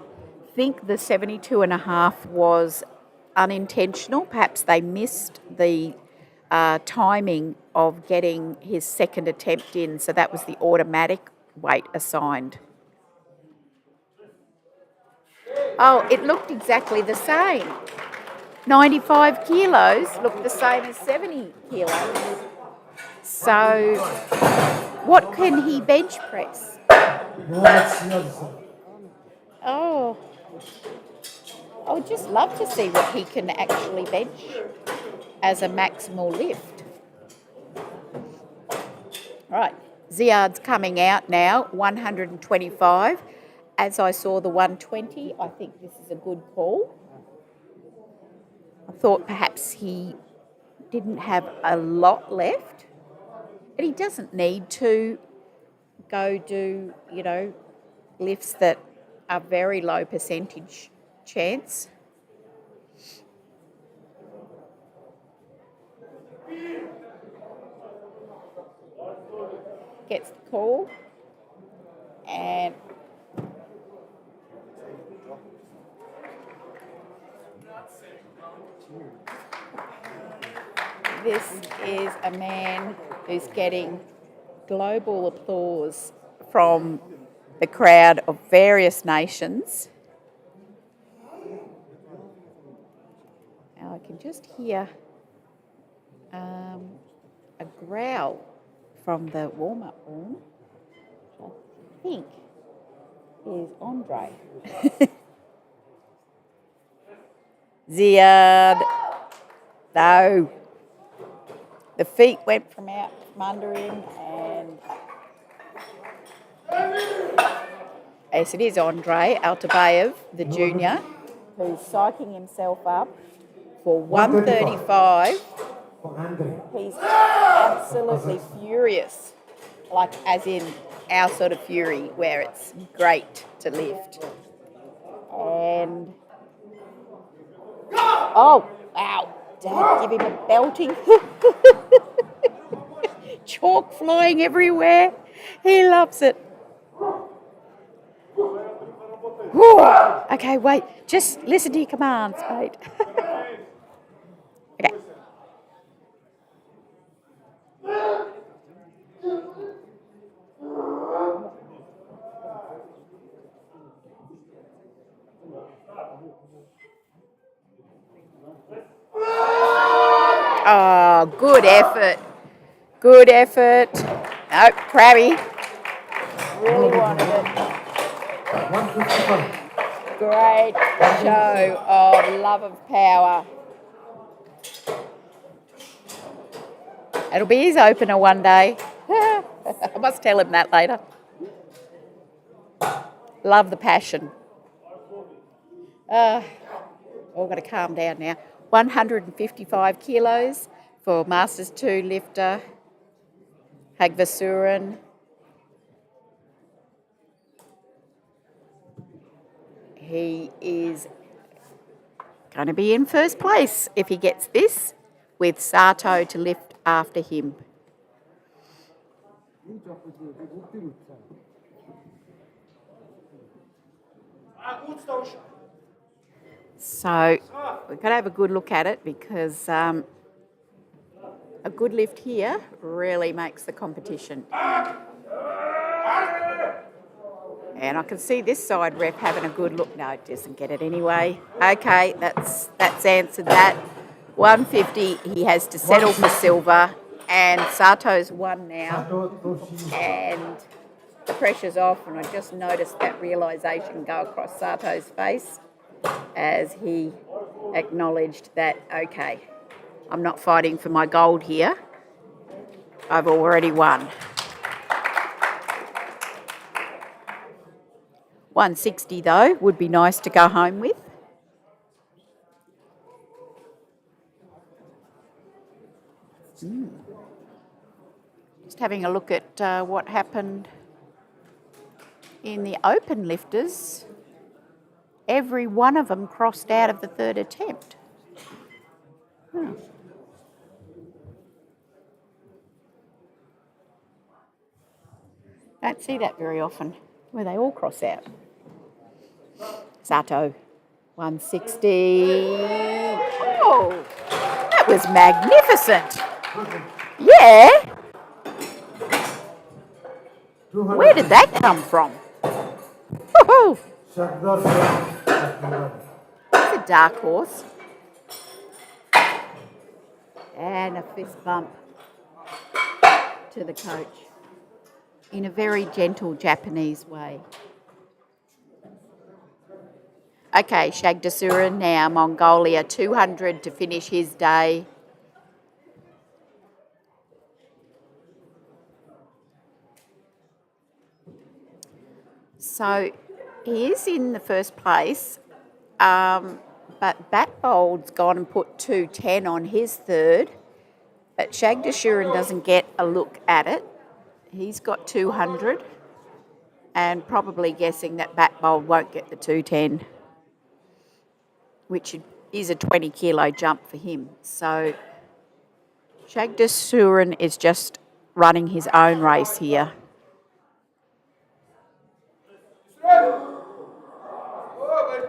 think the 72.5 was unintentional. Perhaps they missed the timing of getting his second attempt in, so that was the automatic weight assigned. Oh, it looked exactly the same. 95 kilos looked the same as 70 kilos. So, what can he bench press? Oh, I would just love to see what he can actually bench as a maximal lift. Right, Ziad's coming out now, 125. As I saw the 120, I think this is a good call. I thought perhaps he didn't have a lot left, but he doesn't need to go do, lifts that are very low percentage chance. Gets the call, and this is a man who's getting global applause from the crowd of various nations. Now I can just hear a growl from the warm-up room, which I think is Andre. Ziad. No. The feet went from out from under him, and yes, it is Andre Altabayev, the junior, who's psyching himself up for 135. He's absolutely furious, like as in our sort of fury, where it's great to lift. And oh, wow, Dad, give him a belting. Chalk flying everywhere. He loves it. Whew. Okay, wait. Just listen to your commands, mate. Okay. Oh, good effort. Good effort. No, crabby. Really wanted it. Great show of love of power. It'll be his opener one day. I must tell him that later. Love the passion. I've got to calm down now. 155 kilos for Masters 2 lifter Hagvasuren. He is going to be in first place if he gets this, with Sato to lift after him. So we've got to have a good look at it, because a good lift here really makes the competition. And I can see this side rep having a good look. No, it doesn't get it anyway. Okay, that's answered that. 150, he has to settle for silver, and Sato's won now, and the pressure's off, and I just noticed that realisation go across Sato's face as he acknowledged that, okay, I'm not fighting for my gold here. I've already won. 160 though would be nice to go home with. Just having a look at what happened in the open lifters. Every one of them crossed out of the third attempt. Don't see that very often, where they all cross out. Sato, 160. Oh, that was magnificent. Yeah. Where did that come from? Woohoo! It's a dark horse. And a fist bump to the coach in a very gentle Japanese way. Okay, Shagdasuren now, Mongolia, 200 to finish his day. So he is in the first place, but Batbold's gone and put 210 on his third, but Shagdashuran doesn't get a look at it. He's got 200 and probably guessing that Batbold won't get the 210, which is a 20 kilo jump for him. So Shagdashuran is just running his own race here.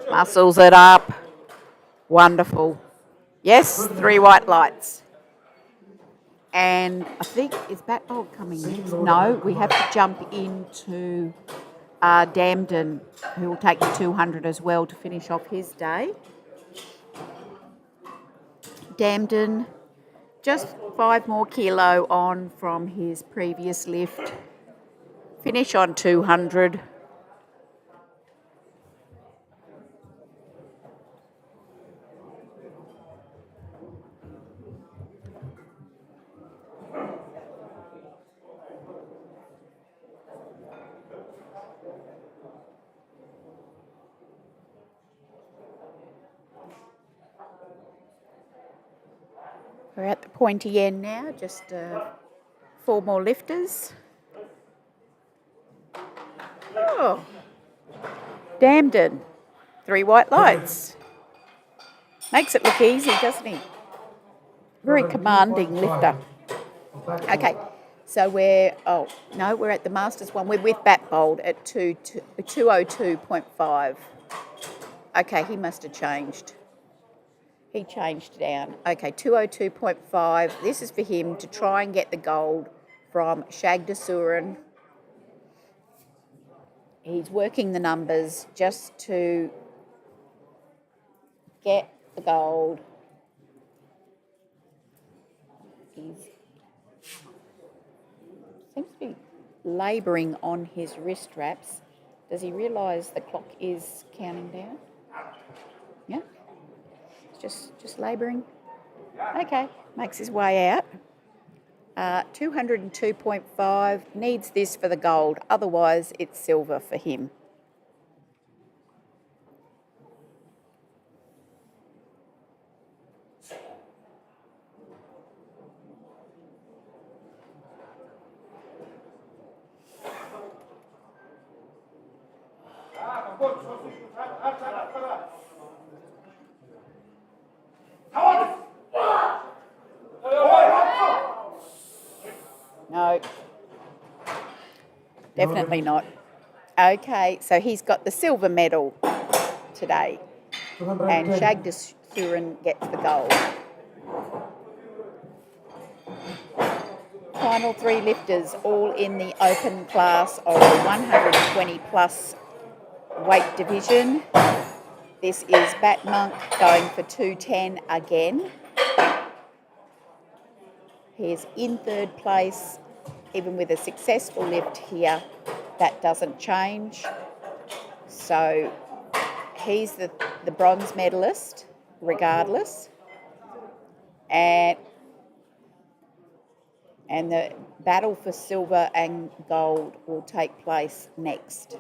Muscles it up. Wonderful. Yes, 3 white lights. And I think, is Batbold coming next? No, we have to jump into Damden, who will take the 200 as well to finish off his day. Damden, just 5 more kilo on from his previous lift. Finish on 200. We're at the pointy end now, just 4 more lifters. Oh, Damden, 3 white lights. Makes it look easy, doesn't he? Very commanding lifter. Okay, so we're at the Masters one. We're with Batbold at 202.5. Okay, he must have changed. He changed down. Okay, 202.5. This is for him to try and get the gold from Shagdashuran. He's working the numbers just to get the gold. He seems to be labouring on his wrist wraps. Does he realise the clock is counting down? Yeah? Just labouring. Okay, makes his way out. 202.5, needs this for the gold, otherwise it's silver for him. No, definitely not. Okay, so he's got the silver medal today, and Shagdashuran gets the gold. Final 3 lifters, all in the open class of the 120 plus weight division. This is Batmonk going for 210 again. He is in 3rd place, even with a successful lift here. That doesn't change. So he's the bronze medalist, regardless. And the battle for silver and gold will take place next.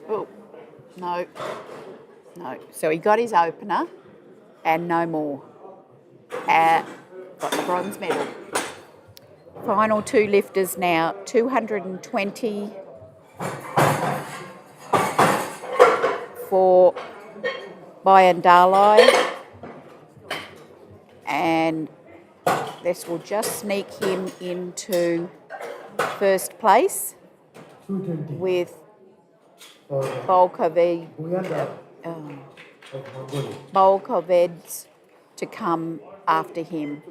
Oh, no. So he got his opener and no more. Got the bronze medal. Final 2 lifters now, 220 for Bayandalai, and this will just sneak him into 1st place with Bolkoveds to come after him.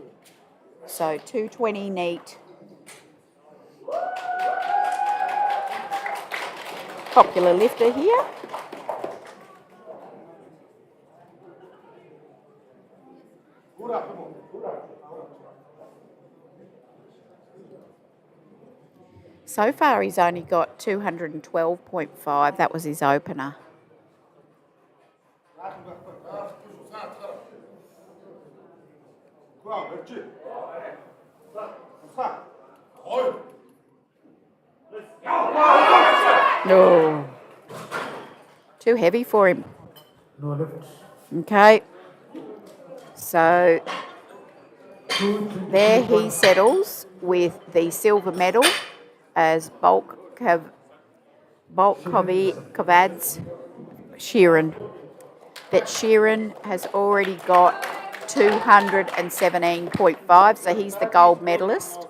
So 220 neat. Popular lifter here. So far he's only got 212.5. That was his opener. No. Too heavy for him. No lift. Okay. So there he 222. settles with the silver medal as Kovad's Sheeran. That Sheeran has already got 217.5, so he's the gold medalist.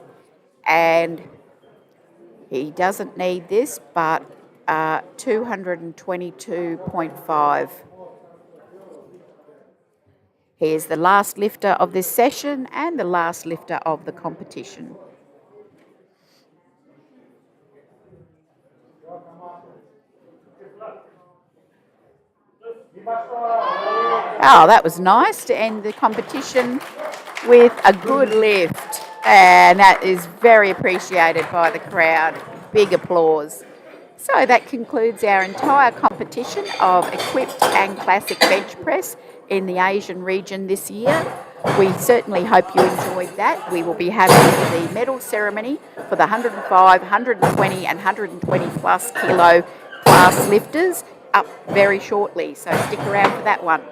And he doesn't need this, but 222.5. He is the last lifter of this session and the last lifter of the competition. Oh, that was nice to end the competition with a good lift. And that is very appreciated by the crowd. Big applause. So that concludes our entire competition of equipped and classic bench press in the Asian region this year. We certainly hope you enjoyed that. We will be having the medal ceremony for the 105, 120 and 120 plus kilo class lifters up very shortly. So stick around for that one.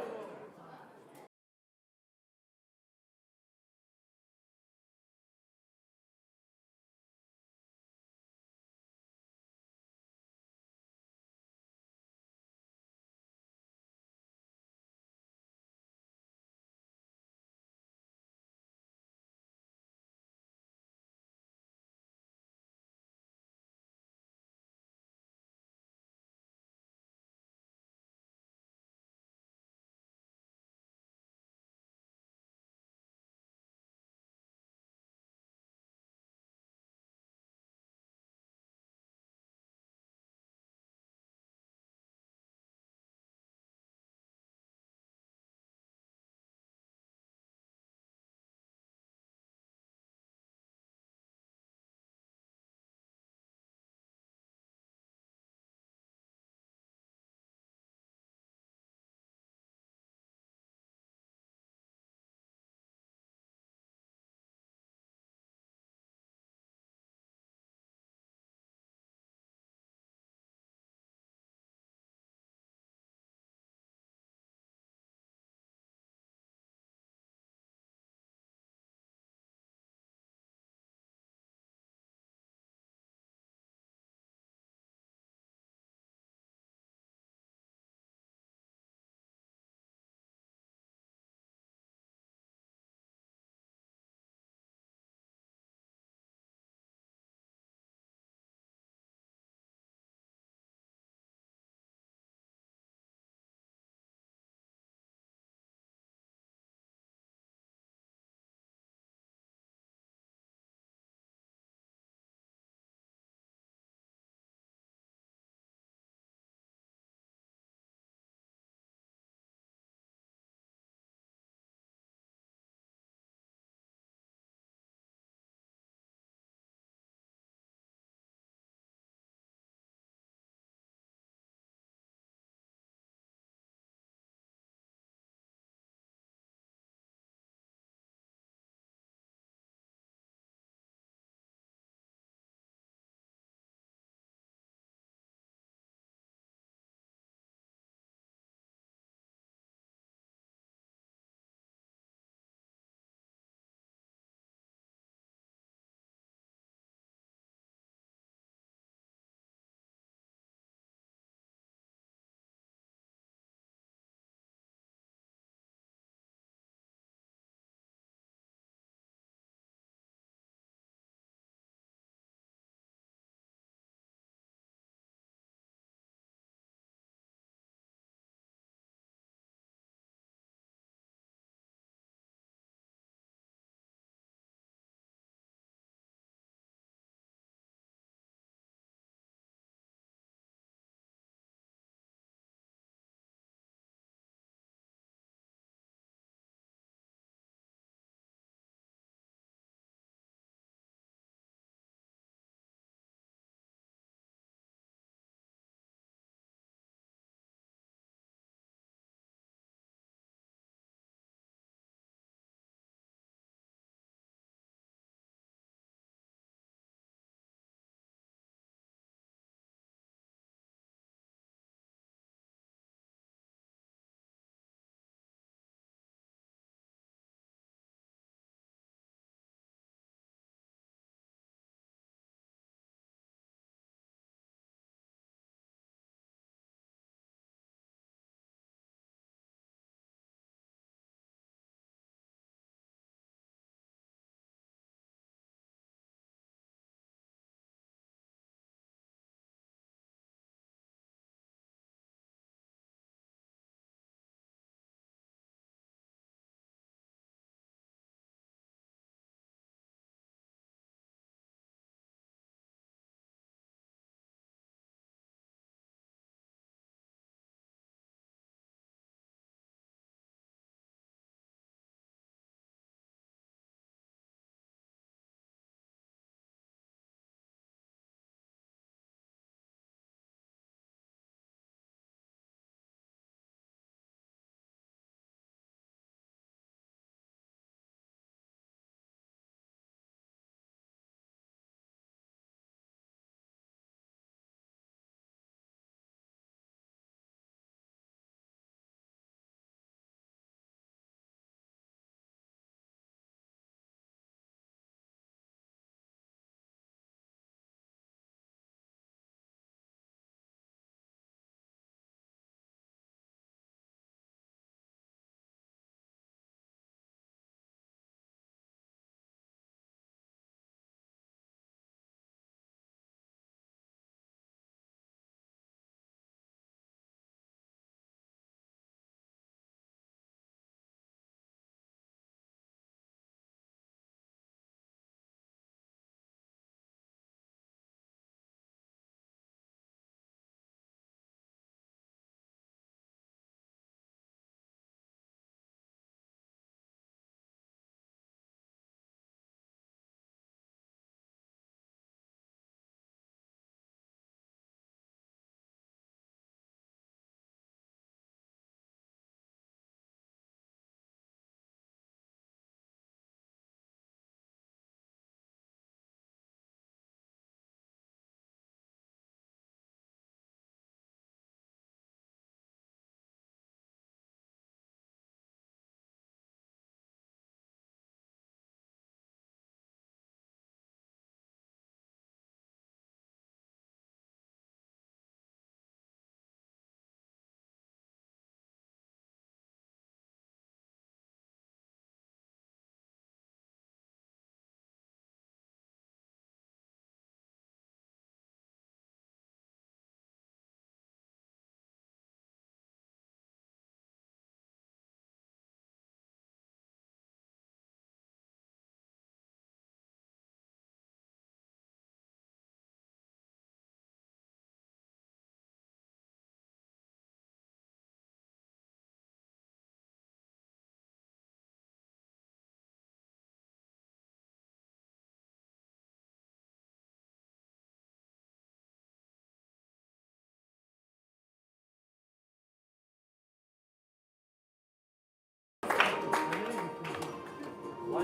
The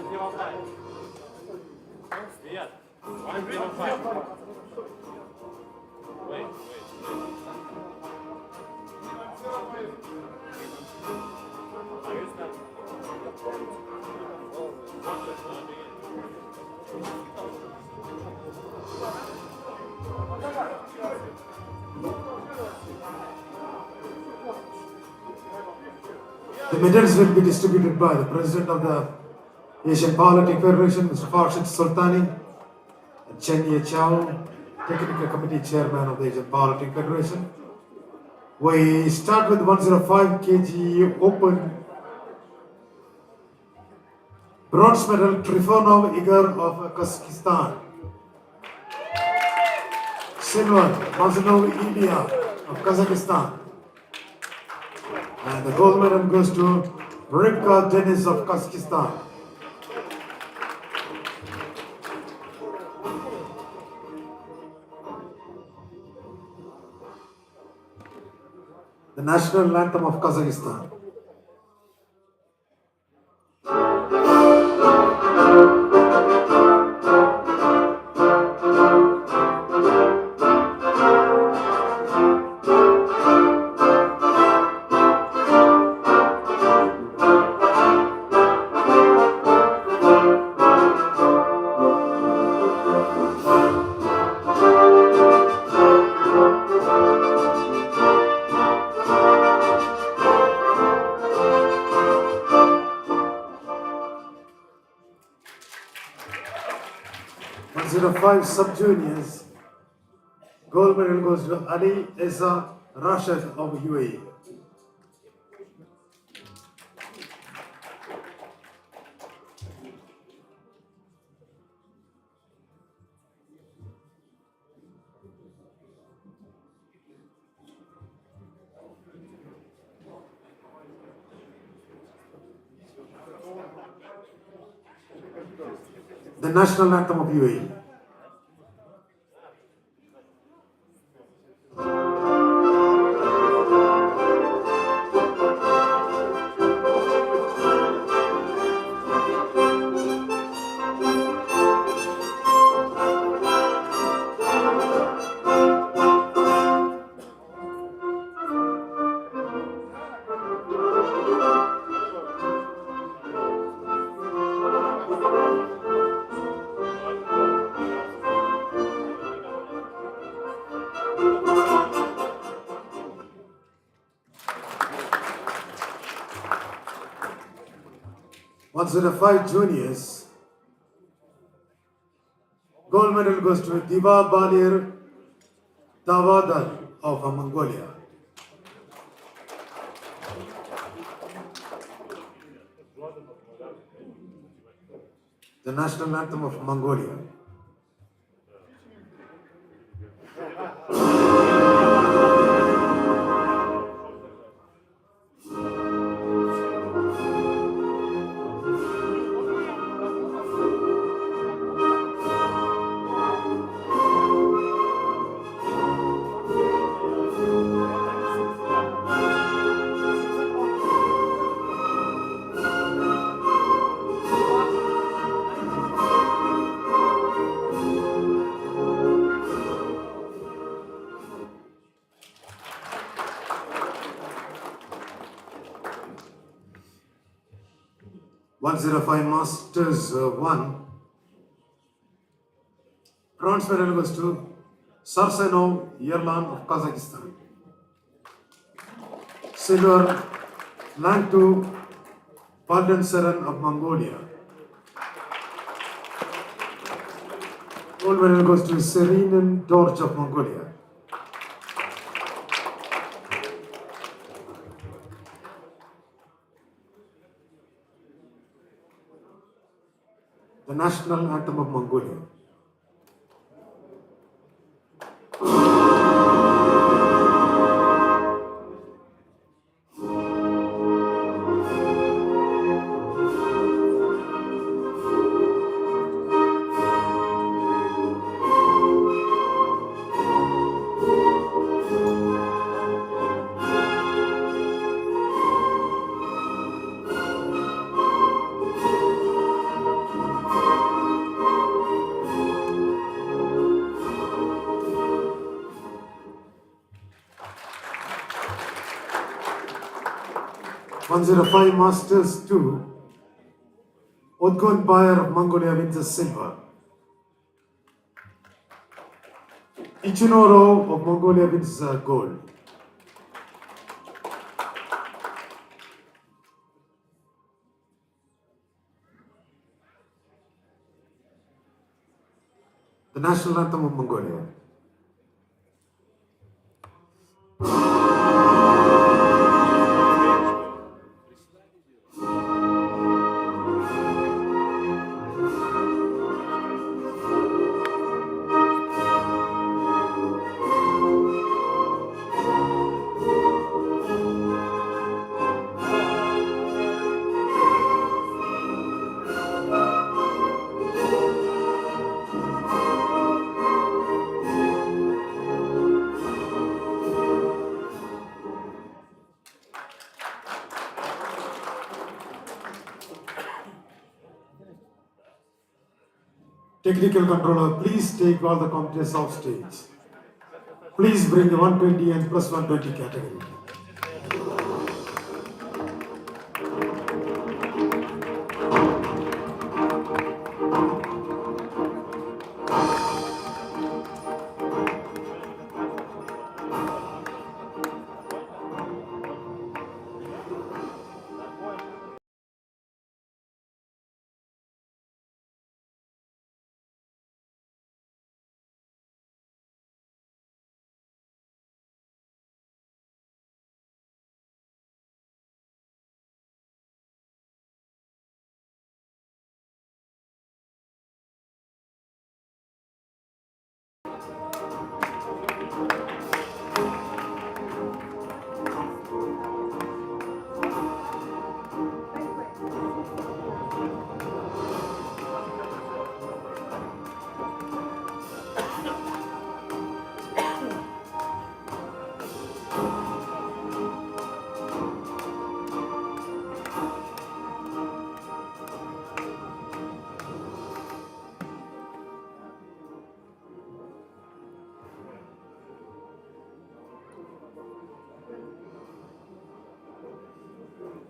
medals will be distributed by the President of the Asian Powerlifting Federation, Mr. Farshid Sultani, and Chen Ye Chao, Technical Committee Chairman of the Asian Powerlifting Federation. We start with 105 kg open. Bronze medal, Trifonov Igor of Kazakhstan. Silver, Mazanov Ilya of Kazakhstan. And the gold medal goes to Rybka Denis of Kazakhstan. The national anthem of Kazakhstan. Five sub-juniors. Gold medal goes to Ali Eza Rashid of UAE. The national anthem of UAE. Once in the five juniors, gold medal goes to Diva Balir Davadar of Mongolia. The national anthem of Mongolia. #105 Masters 1. Bronze medal goes to Sarsenov Yerlan of Kazakhstan. Silver, Langtu Paldenseran of Mongolia. Gold medal goes to Serenen Dorj of Mongolia. The national anthem of Mongolia. 105 Masters 2. Odgon Bayer of Mongolia wins the silver. Ichinoro of Mongolia wins gold. The national anthem of Mongolia. Technical controller, please take all the competitors off stage. Please bring the 120 and plus 120 category.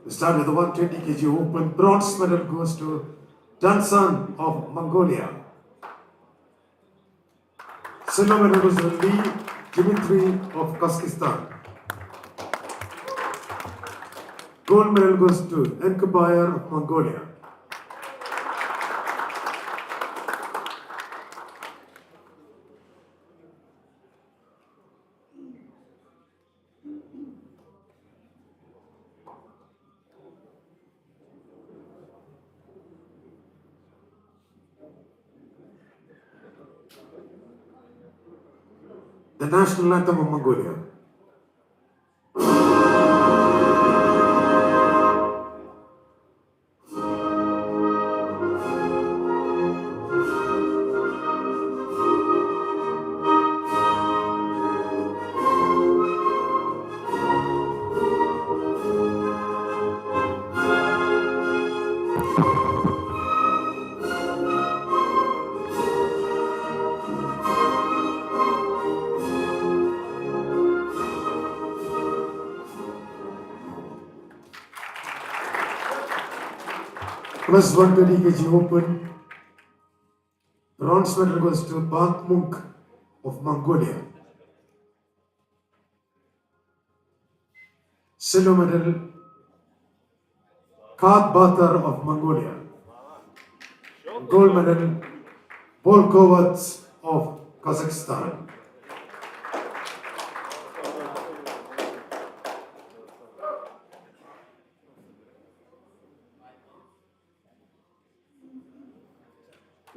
We start with the 120 kg open. Bronze medal goes to Dansan of Mongolia. Silver medal goes to Lee Dimitri of Kazakhstan. Gold medal goes to Enkubayar of Mongolia. The national anthem of Mongolia. Plus 120 kg open. Bronze medal goes to Bakhmunk of Mongolia. Silver medal Khabatar of Mongolia. Gold medal Polkovats of Kazakhstan.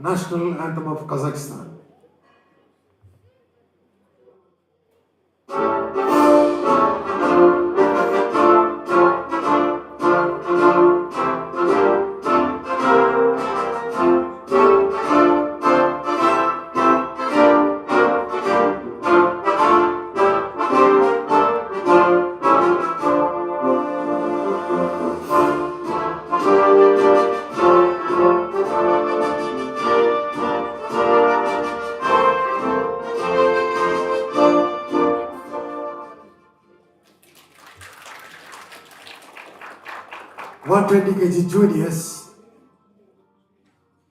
National anthem of Kazakhstan. 120 kg juniors.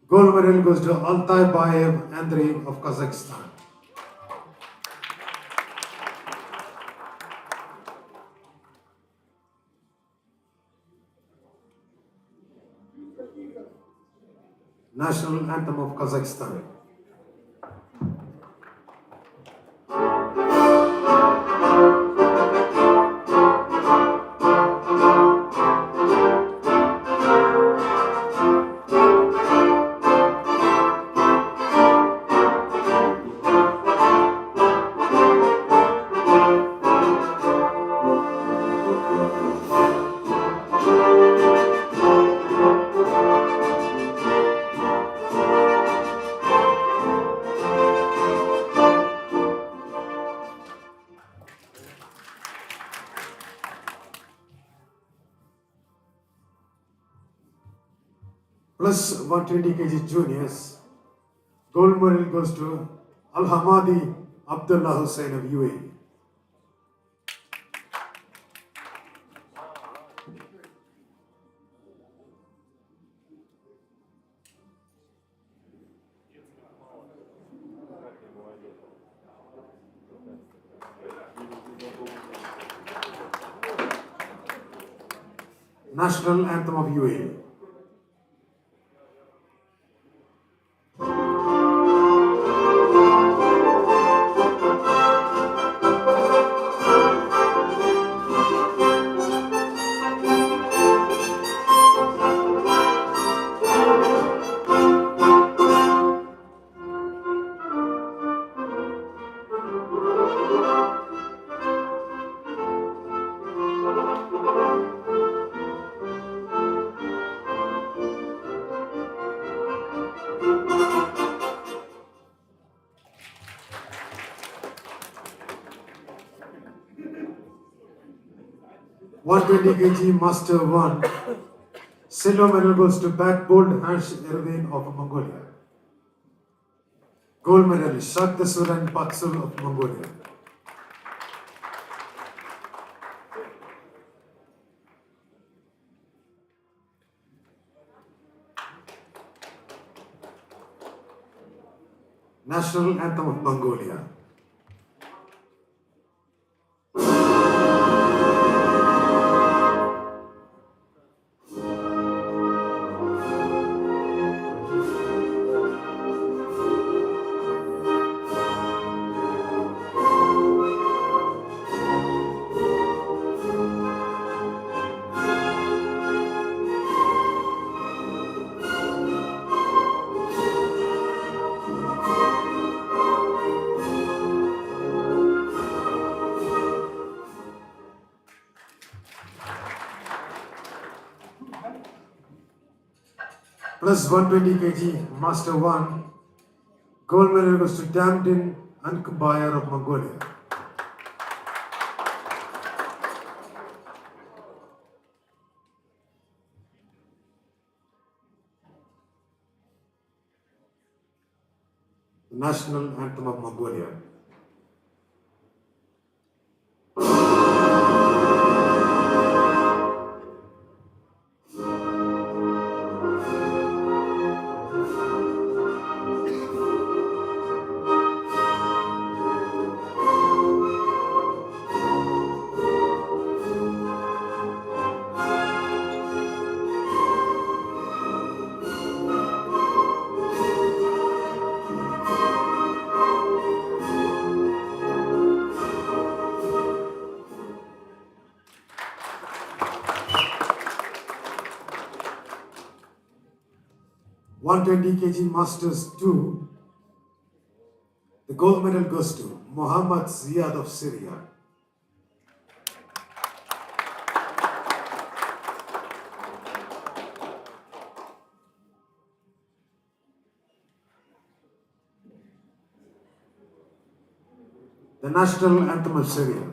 Gold medal goes to Altai Bayev Andrei of Kazakhstan. National anthem of Kazakhstan. Plus 120 kg juniors. Gold medal goes to Al Hamadi Abdullah Hussain of UAE. National anthem of UAE. One 20 kg Master 1. Silver medal goes to Backbold Hansh Ervin of Mongolia. Gold medal Shakdasuran Patsul of Mongolia. National anthem of Mongolia. Plus 120 kg Master 1. Gold medal goes to Damdin Ankbayar of Mongolia. National anthem of Mongolia. One 120 kg Masters 2. The gold medal goes to Mohammad Ziyad of Syria. The national anthem of Syria.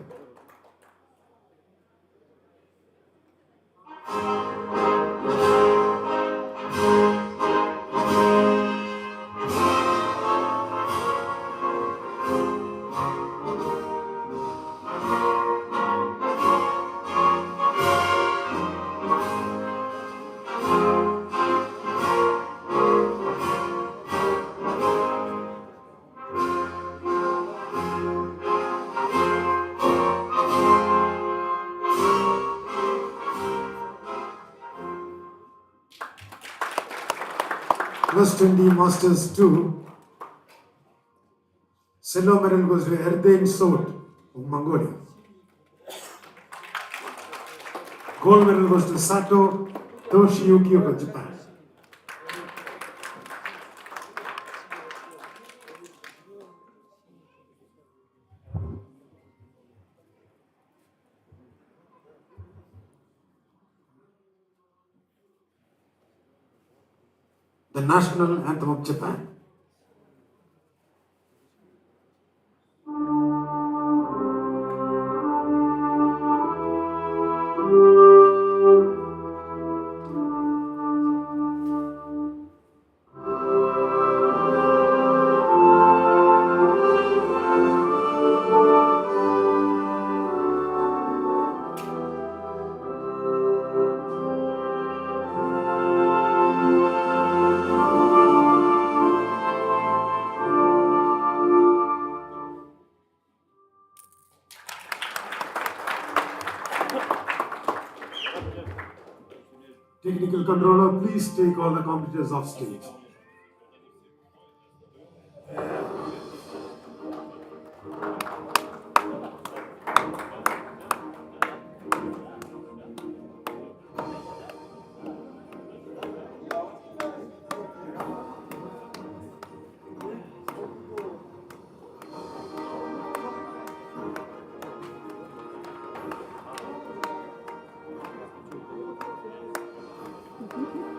Plus 20 Masters 2. Silver medal goes to Erdain Sot of Mongolia. Gold medal goes to Sato Toshiyuki of Japan. The national anthem of Japan. Technical controller, please take all the competitors off stage.